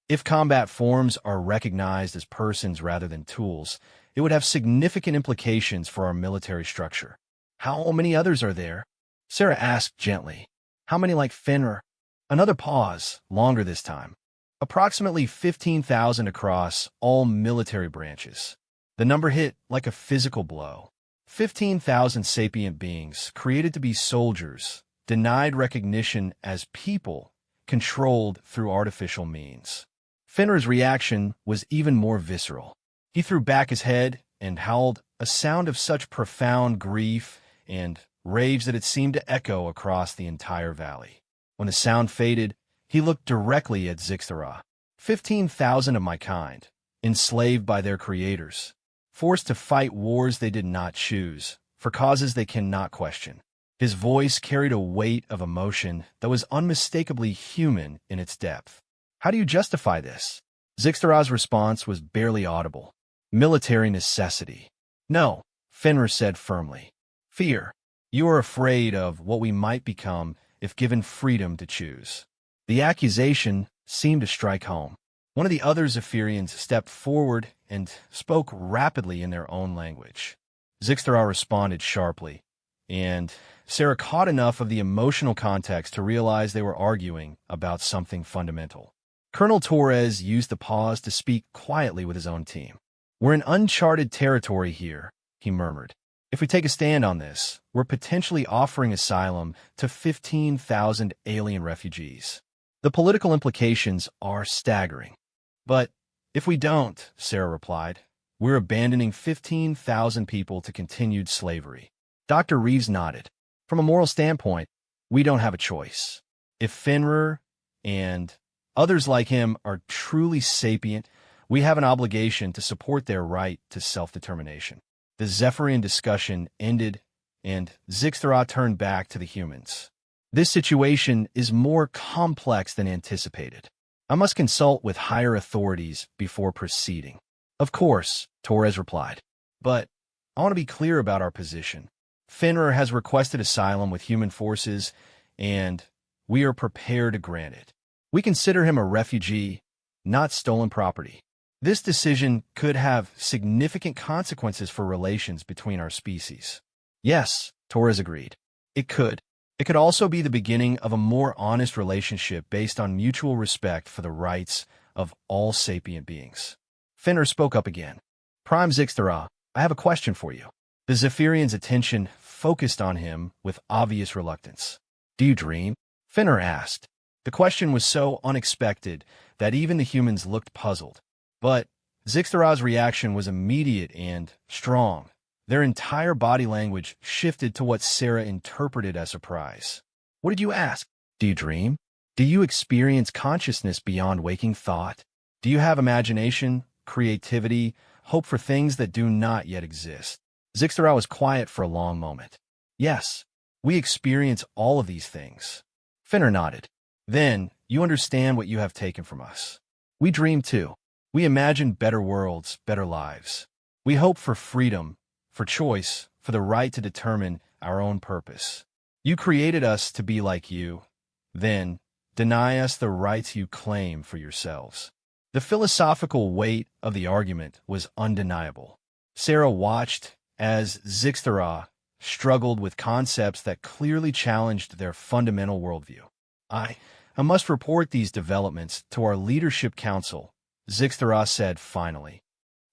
"If combat forms are recognized as persons rather than tools, it would have significant implications for our military structure." "How many others are there?" Sarah asked gently. "How many like Fenrir?" Another pause, longer this time. "Approximately 15,000 across all military branches." The number hit like a physical blow. 15,000 sapient beings, created to be soldiers, denied recognition as people, controlled through artificial means. Fenrir's reaction was even more visceral. He threw back his head and howled, a sound of such profound grief and rage that it seemed to echo across the entire valley. When the sound faded, he looked directly at Zixtra. 15,000 of my kind, enslaved by their creators, forced to fight wars they did not choose, for causes they cannot question. His voice carried a weight of emotion that was unmistakably human in its depth. "How do you justify this?" Zixtra's response was barely audible. "Military necessity." "No," Fenrir said firmly. "Fear." You are afraid of what we might become if given freedom to choose. The accusation seemed to strike home. One of the other Zephyrians stepped forward and spoke rapidly in their own language. Zixtara responded sharply, and Sarah caught enough of the emotional context to realize they were arguing about something fundamental. Colonel Torres used the pause to speak quietly with his own team. "We're in uncharted territory here," he murmured. "If we take a stand on this, we're potentially offering asylum to 15,000 alien refugees. The political implications are staggering. But if we don't," Sarah replied, "we're abandoning 15,000 people to continued slavery." Dr. Reeves nodded. "From a moral standpoint, we don't have a choice. If Fenrir and others like him are truly sapient, we have an obligation to support their right to self-determination." The Zephyrian discussion ended, and Zixtara turned back to the humans. "This situation is more complex than anticipated. I must consult with higher authorities before proceeding." "Of course," Torres replied. "But I want to be clear about our position. Fenrir has requested asylum with human forces, and we are prepared to grant it. We consider him a refugee, not stolen property. This decision could have significant consequences for relations between our species." "Yes," Torres agreed. "It could. It could also be the beginning of a more honest relationship based on mutual respect for the rights of all sapient beings." Fenrir spoke up again. "Prime Zixtara, I have a question for you." The Zephyrian's attention focused on him with obvious reluctance. "Do you dream?" Fenrir asked. The question was so unexpected that even the humans looked puzzled. But Zixtara's reaction was immediate and strong. Their entire body language shifted to what Sarah interpreted as surprise. "What did you ask? Do you dream? Do you experience consciousness beyond waking thought? Do you have imagination, creativity, hope for things that do not yet exist?" Zixtara was quiet for a long moment. "Yes, we experience all of these things." Fenrir nodded. "Then you understand what you have taken from us. We dream too. We imagine better worlds, better lives. We hope for freedom, for choice, for the right to determine our own purpose. You created us to be like you. Then deny us the rights you claim for yourselves." The philosophical weight of the argument was undeniable. Sarah watched as Zixtara struggled with concepts that clearly challenged their fundamental worldview. I must report these developments to our leadership council," Zixtara said finally.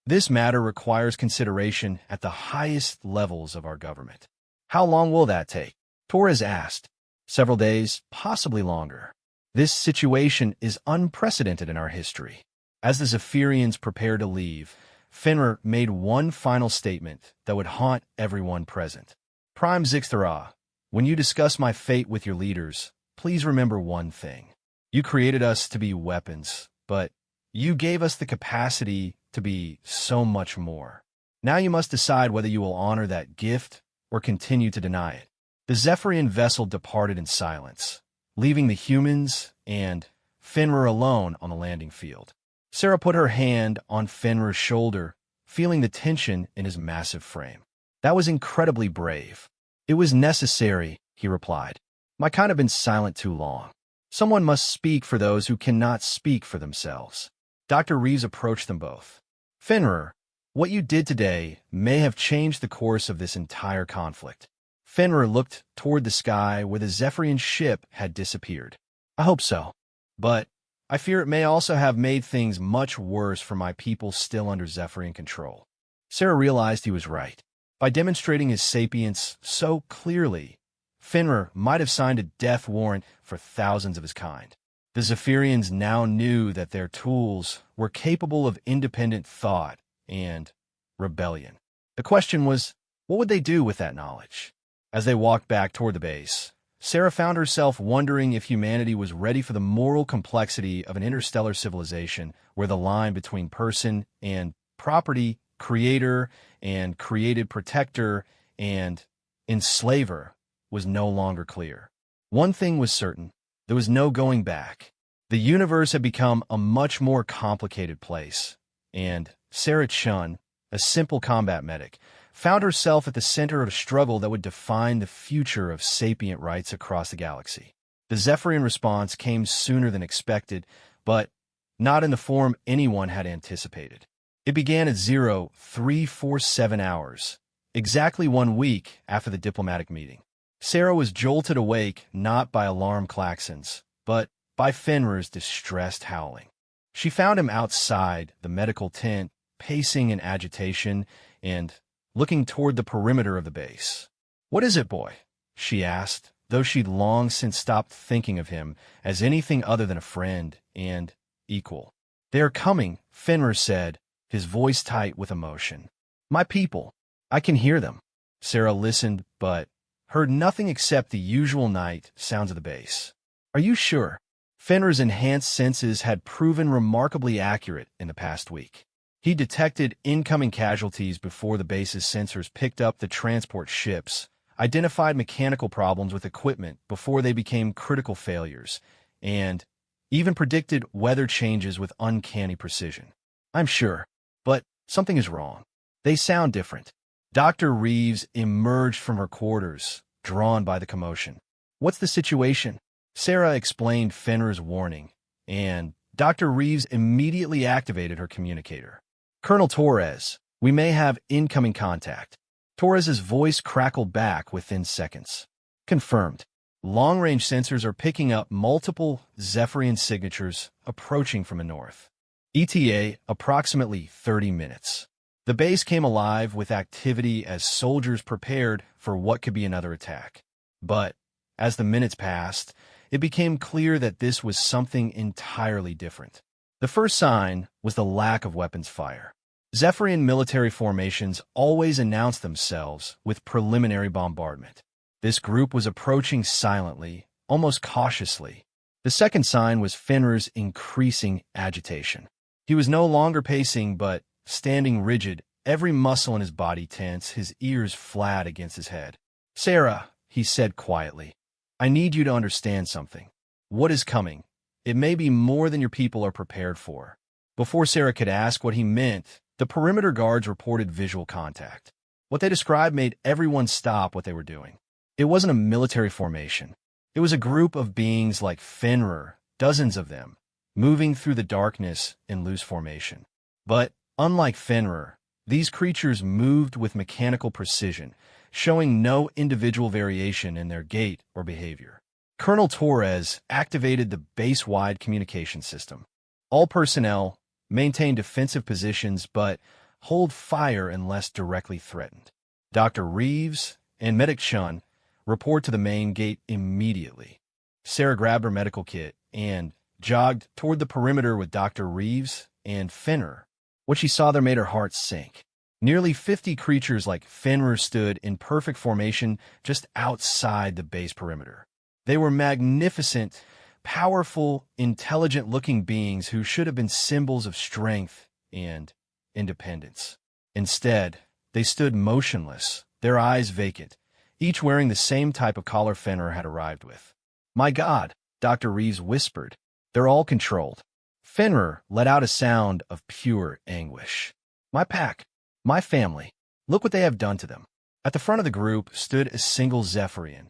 "This matter requires consideration at the highest levels of our government." "How long will that take?" Torres asked. "Several days, possibly longer. This situation is unprecedented in our history." As the Zephyrians prepared to leave, Fenrir made one final statement that would haunt everyone present. "Prime Zixtara, when you discuss my fate with your leaders, please remember one thing. You created us to be weapons, but you gave us the capacity to be so much more. Now you must decide whether you will honor that gift or continue to deny it." The Zephyrian vessel departed in silence, leaving the humans and Fenrir alone on the landing field. Sarah put her hand on Fenrir's shoulder, feeling the tension in his massive frame. "That was incredibly brave." "It was necessary," he replied. "My kind have been silent too long. Someone must speak for those who cannot speak for themselves." Dr. Reeves approached them both. "Fenrir, what you did today may have changed the course of this entire conflict." Fenrir looked toward the sky where the Zephyrian ship had disappeared. "I hope so. But I fear it may also have made things much worse for my people still under Zephyrian control." Sarah realized he was right. By demonstrating his sapience so clearly, Fenrir might have signed a death warrant for thousands of his kind. The Zephyrians now knew that their tools were capable of independent thought and rebellion. The question was, what would they do with that knowledge? As they walked back toward the base, Sarah found herself wondering if humanity was ready for the moral complexity of an interstellar civilization where the line between person and property, creator and created protector and enslaver was no longer clear. One thing was certain, there was no going back. The universe had become a much more complicated place, and Sarah Chun, a simple combat medic, found herself at the center of a struggle that would define the future of sapient rights across the galaxy. The Zephyrian response came sooner than expected, but not in the form anyone had anticipated. It began at 0347 hours, exactly 1 week after the diplomatic meeting. Sarah was jolted awake not by alarm klaxons, but by Fenrir's distressed howling. She found him outside the medical tent, pacing in agitation and looking toward the perimeter of the base. "What is it, boy?" she asked, though she'd long since stopped thinking of him as anything other than a friend and equal. "They are coming," Fenrir said, his voice tight with emotion. "My people. I can hear them." Sarah listened, but heard nothing except the usual night sounds of the base. "Are you sure?" Fenrir's enhanced senses had proven remarkably accurate in the past week. He detected incoming casualties before the base's sensors picked up the transport ships, identified mechanical problems with equipment before they became critical failures, and even predicted weather changes with uncanny precision. "I'm sure, but something is wrong. They sound different." Dr. Reeves emerged from her quarters, drawn by the commotion. "What's the situation?" Sarah explained Fenrir's warning, and Dr. Reeves immediately activated her communicator. "Colonel Torres, we may have incoming contact." Torres's voice crackled back within seconds. "Confirmed. Long-range sensors are picking up multiple Zephyrian signatures approaching from the north. ETA approximately 30 minutes. The base came alive with activity as soldiers prepared for what could be another attack. But as the minutes passed, it became clear that this was something entirely different. The first sign was the lack of weapons fire. Zephyrian military formations always announced themselves with preliminary bombardment. This group was approaching silently, almost cautiously. The second sign was Fenrir's increasing agitation. He was no longer pacing, but standing rigid, every muscle in his body tense, his ears flat against his head. "Sarah," he said quietly, "I need you to understand something. What is coming? It may be more than your people are prepared for." Before Sarah could ask what he meant, the perimeter guards reported visual contact. What they described made everyone stop what they were doing. It wasn't a military formation. It was a group of beings like Fenrir, dozens of them, moving through the darkness in loose formation. But unlike Fenrir, these creatures moved with mechanical precision, showing no individual variation in their gait or behavior. Colonel Torres activated the base-wide communication system. All personnel maintain defensive positions but hold fire unless directly threatened. Dr. Reeves and Medic Chun report to the main gate immediately. Sarah grabbed her medical kit and jogged toward the perimeter with Dr. Reeves and Fenrir. What she saw there made her heart sink. Nearly 50 creatures like Fenrir stood in perfect formation just outside the base perimeter. They were magnificent, powerful, intelligent-looking beings who should have been symbols of strength and independence. Instead, they stood motionless, their eyes vacant, each wearing the same type of collar Fenrir had arrived with. "My God," Dr. Reeves whispered, "they're all controlled." Fenrir let out a sound of pure anguish. "My pack, my family, look what they have done to them." At the front of the group stood a single Zephyrian,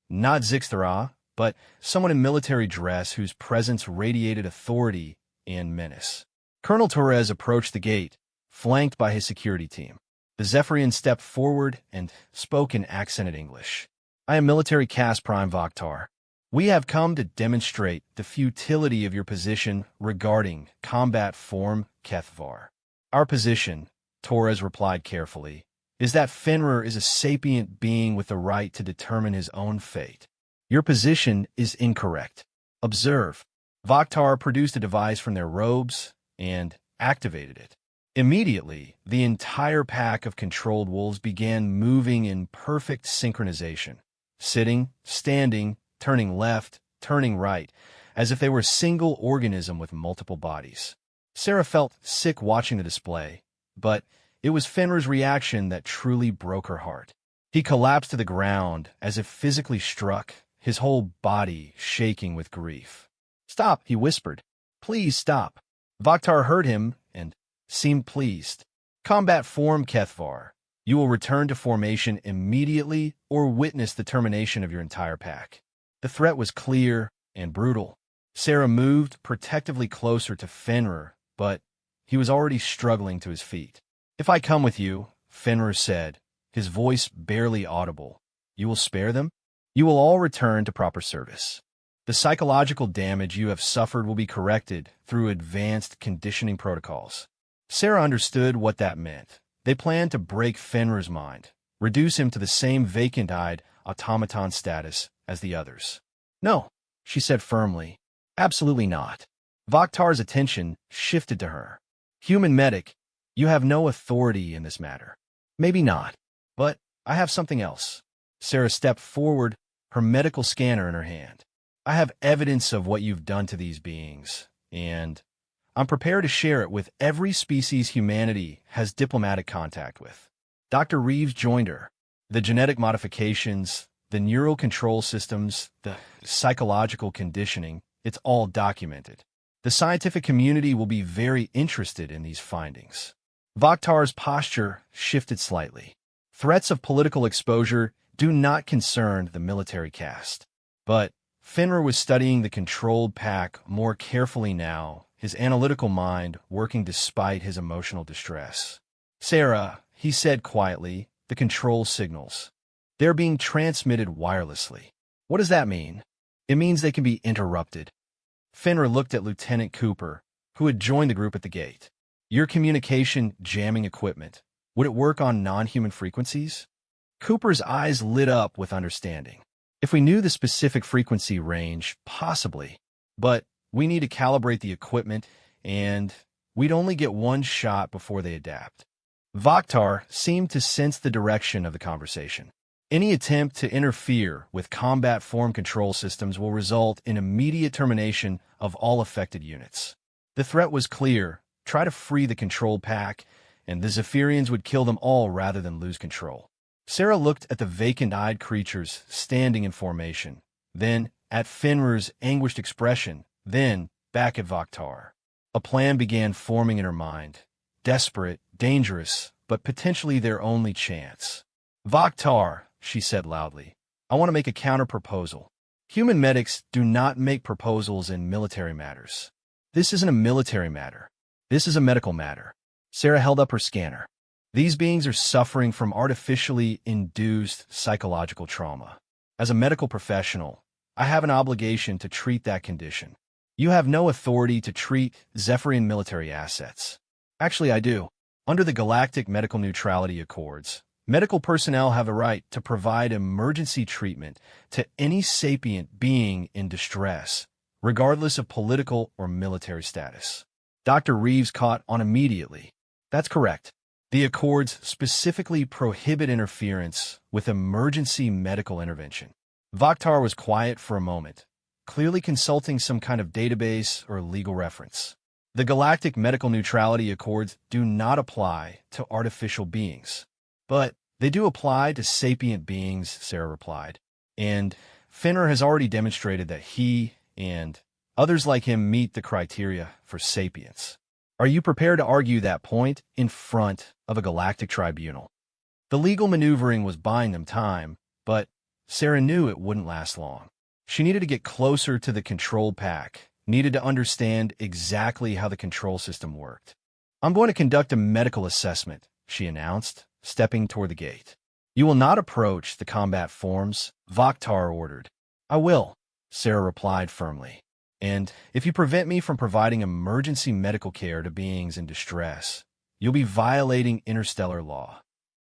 not Zixthara, but someone in military dress whose presence radiated authority and menace. Colonel Torres approached the gate, flanked by his security team. The Zephyrian stepped forward and spoke in accented English. "I am Military Caste Prime Vaktar. We have come to demonstrate the futility of your position regarding combat form Kethvar." "Our position," Torres replied carefully, "is that Fenrir is a sapient being with the right to determine his own fate. Your position is incorrect. Observe." Vaktar produced a device from their robes and activated it. Immediately, the entire pack of controlled wolves began moving in perfect synchronization, sitting, standing, turning left, turning right, as if they were a single organism with multiple bodies. Sarah felt sick watching the display, but it was Fenrir's reaction that truly broke her heart. He collapsed to the ground as if physically struck, his whole body shaking with grief. "Stop," he whispered. "Please stop." Vaktar heard him and seemed pleased. "Combat form Kethvar. You will return to formation immediately or witness the termination of your entire pack. The threat was clear and brutal. Sarah moved protectively closer to Fenrir, but he was already struggling to his feet. "If I come with you," Fenrir said, his voice barely audible, "you will spare them? You will all return to proper service. The psychological damage you have suffered will be corrected through advanced conditioning protocols." Sarah understood what that meant. They planned to break Fenrir's mind, reduce him to the same vacant-eyed automaton status as the others. "No," she said firmly. "Absolutely not." Vakhtar's attention shifted to her. "Human medic, you have no authority in this matter." "Maybe not, but I have something else." Sarah stepped forward, her medical scanner in her hand. "I have evidence of what you've done to these beings, and I'm prepared to share it with every species humanity has diplomatic contact with." Dr. Reeves joined her. The genetic modifications, the neural control systems, the psychological conditioning, it's all documented. The scientific community will be very interested in these findings. Vakhtar's posture shifted slightly. Threats of political exposure do not concern the military caste. But Fenrir was studying the controlled pack more carefully now, his analytical mind working despite his emotional distress. "Sarah," he said quietly, "the control signals. They're being transmitted wirelessly." "What does that mean?" "It means they can be interrupted." Fenrir looked at Lieutenant Cooper, who had joined the group at the gate. "Your communication jamming equipment, would it work on non-human frequencies?" Cooper's eyes lit up with understanding. "If we knew the specific frequency range, possibly. But we need to calibrate the equipment, and we'd only get one shot before they adapt." Vakhtar seemed to sense the direction of the conversation. Any attempt to interfere with combat form control systems will result in immediate termination of all affected units. The threat was clear: try to free the control pack, and the Zephyrians would kill them all rather than lose control. Sarah looked at the vacant-eyed creatures standing in formation, then at Fenrir's anguished expression, then back at Vakhtar. A plan began forming in her mind. Desperate, dangerous, but potentially their only chance. "Vakhtar," she said loudly, "I want to make a counter-proposal. Human medics do not make proposals in military matters. This isn't a military matter. This is a medical matter." Sarah held up her scanner. "These beings are suffering from artificially induced psychological trauma. As a medical professional, I have an obligation to treat that condition. You have no authority to treat Zephyrian military assets." "Actually, I do. Under the Galactic Medical Neutrality Accords, medical personnel have a right to provide emergency treatment to any sapient being in distress, regardless of political or military status." Dr. Reeves caught on immediately. "That's correct. The Accords specifically prohibit interference with emergency medical intervention." Vakhtar was quiet for a moment, clearly consulting some kind of database or legal reference. "The Galactic Medical Neutrality Accords do not apply to artificial beings. But they do apply to sapient beings," Sarah replied. "And Fenrir has already demonstrated that he and others like him meet the criteria for sapience. Are you prepared to argue that point in front of a galactic tribunal?" The legal maneuvering was buying them time, but Sarah knew it wouldn't last long. She needed to get closer to the control pack, needed to understand exactly how the control system worked. "I'm going to conduct a medical assessment," she announced, stepping toward the gate. "You will not approach the combat forms," Vakhtar ordered. "I will," Sarah replied firmly. "And if you prevent me from providing emergency medical care to beings in distress, you'll be violating interstellar law."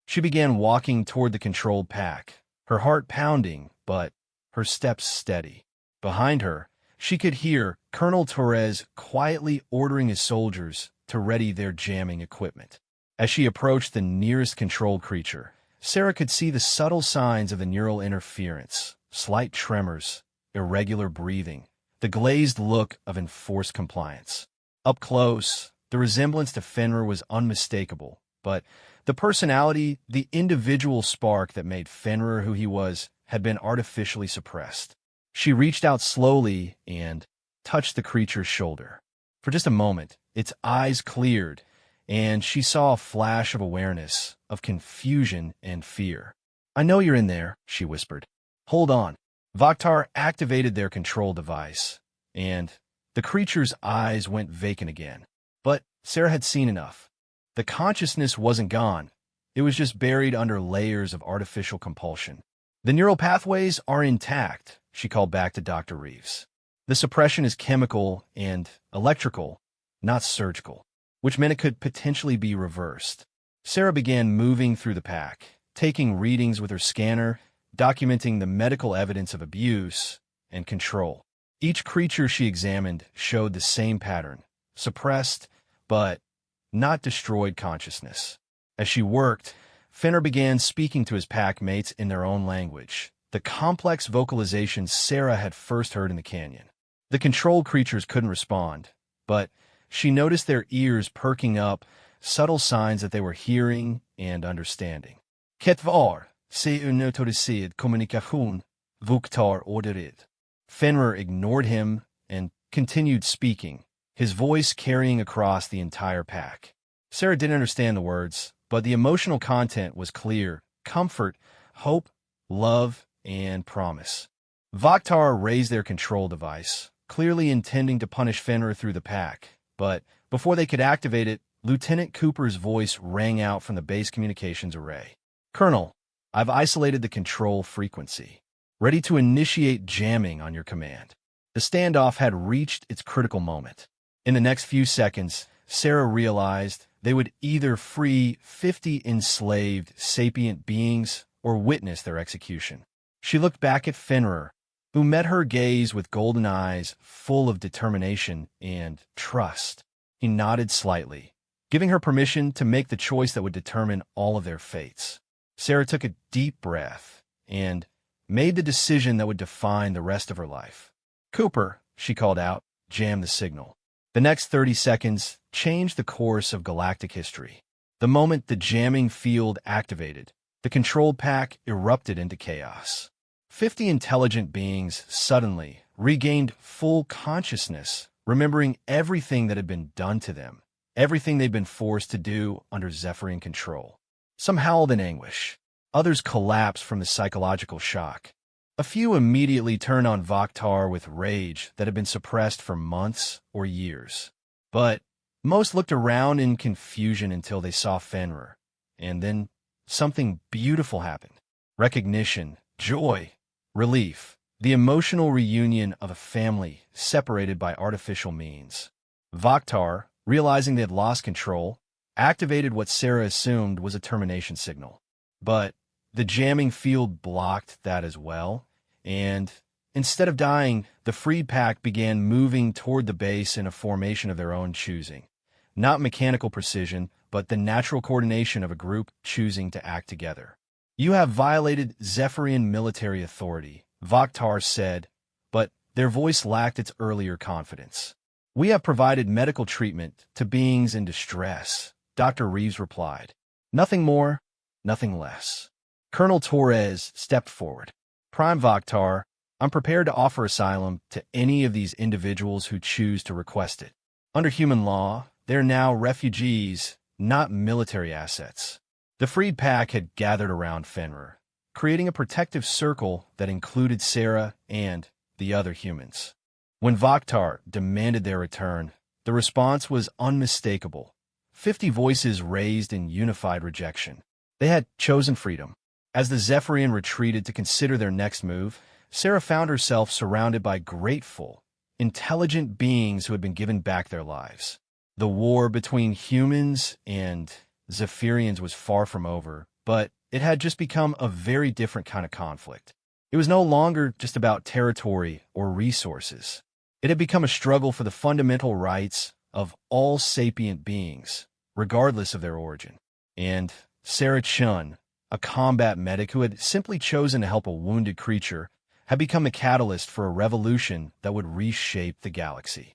She began walking toward the controlled pack, her heart pounding, but her steps steady. Behind her, she could hear Colonel Torres quietly ordering his soldiers to ready their jamming equipment. As she approached the nearest controlled creature, Sarah could see the subtle signs of the neural interference: slight tremors, irregular breathing, the glazed look of enforced compliance. Up close, the resemblance to Fenrir was unmistakable, but the personality, the individual spark that made Fenrir who he was, had been artificially suppressed. She reached out slowly and touched the creature's shoulder. For just a moment, its eyes cleared, and she saw a flash of awareness, of confusion and fear. "I know you're in there," she whispered. "Hold on." Vaktar activated their control device, and the creature's eyes went vacant again. But Sarah had seen enough. The consciousness wasn't gone. It was just buried under layers of artificial compulsion. "The neural pathways are intact," she called back to Dr. Reeves. "The suppression is chemical and electrical, not surgical," which meant it could potentially be reversed. Sarah began moving through the pack, taking readings with her scanner, documenting the medical evidence of abuse and control. Each creature she examined showed the same pattern: suppressed, but not destroyed consciousness. As she worked, Fenner began speaking to his pack mates in their own language, the complex vocalizations Sarah had first heard in the canyon. The controlled creatures couldn't respond, but she noticed their ears perking up, subtle signs that they were hearing and understanding. "Ketvar, c'est une autorisée communication, Vaktar ordered." Fenrir ignored him and continued speaking, his voice carrying across the entire pack. Sarah didn't understand the words, but the emotional content was clear: comfort, hope, love, and promise. Vaktar raised their control device, clearly intending to punish Fenrir through the pack, but before they could activate it, Lieutenant Cooper's voice rang out from the base communications array. "Colonel, I've isolated the control frequency. Ready to initiate jamming on your command." The standoff had reached its critical moment. In the next few seconds, Sarah realized they would either free 50 enslaved, sapient beings or witness their execution. She looked back at Fenrir, who met her gaze with golden eyes full of determination and trust. He nodded slightly, giving her permission to make the choice that would determine all of their fates. Sarah took a deep breath and made the decision that would define the rest of her life. "Cooper," she called out, "jam the signal." The next 30 seconds changed the course of galactic history. The moment the jamming field activated, the controlled pack erupted into chaos. 50 intelligent beings suddenly regained full consciousness, remembering everything that had been done to them, everything they'd been forced to do under Zephyrian control. Some howled in anguish. Others collapsed from the psychological shock. A few immediately turned on Vaktar with rage that had been suppressed for months or years. But most looked around in confusion until they saw Fenrir. And then something beautiful happened. Recognition, joy, relief, the emotional reunion of a family separated by artificial means. Vaktar, realizing they had lost control, activated what Sarah assumed was a termination signal. But the jamming field blocked that as well, and instead of dying, the freed pack began moving toward the base in a formation of their own choosing. Not mechanical precision, but the natural coordination of a group choosing to act together. "You have violated Zephyrian military authority," Vaktar said, but their voice lacked its earlier confidence. "We have provided medical treatment to beings in distress," Dr. Reeves replied. "Nothing more, nothing less." Colonel Torres stepped forward. "Prime Vaktar, I'm prepared to offer asylum to any of these individuals who choose to request it. Under human law, they're now refugees, not military assets." The freed pack had gathered around Fenrir, creating a protective circle that included Sarah and the other humans. When Vaktar demanded their return, the response was unmistakable. 50 voices raised in unified rejection. They had chosen freedom. As the Zephyrian retreated to consider their next move, Sarah found herself surrounded by grateful, intelligent beings who had been given back their lives. The war between humans and Zephyrians was far from over, but it had just become a very different kind of conflict. It was no longer just about territory or resources. It had become a struggle for the fundamental rights of all sapient beings, regardless of their origin. And Sarah Chun, a combat medic who had simply chosen to help a wounded creature, had become the catalyst for a revolution that would reshape the galaxy.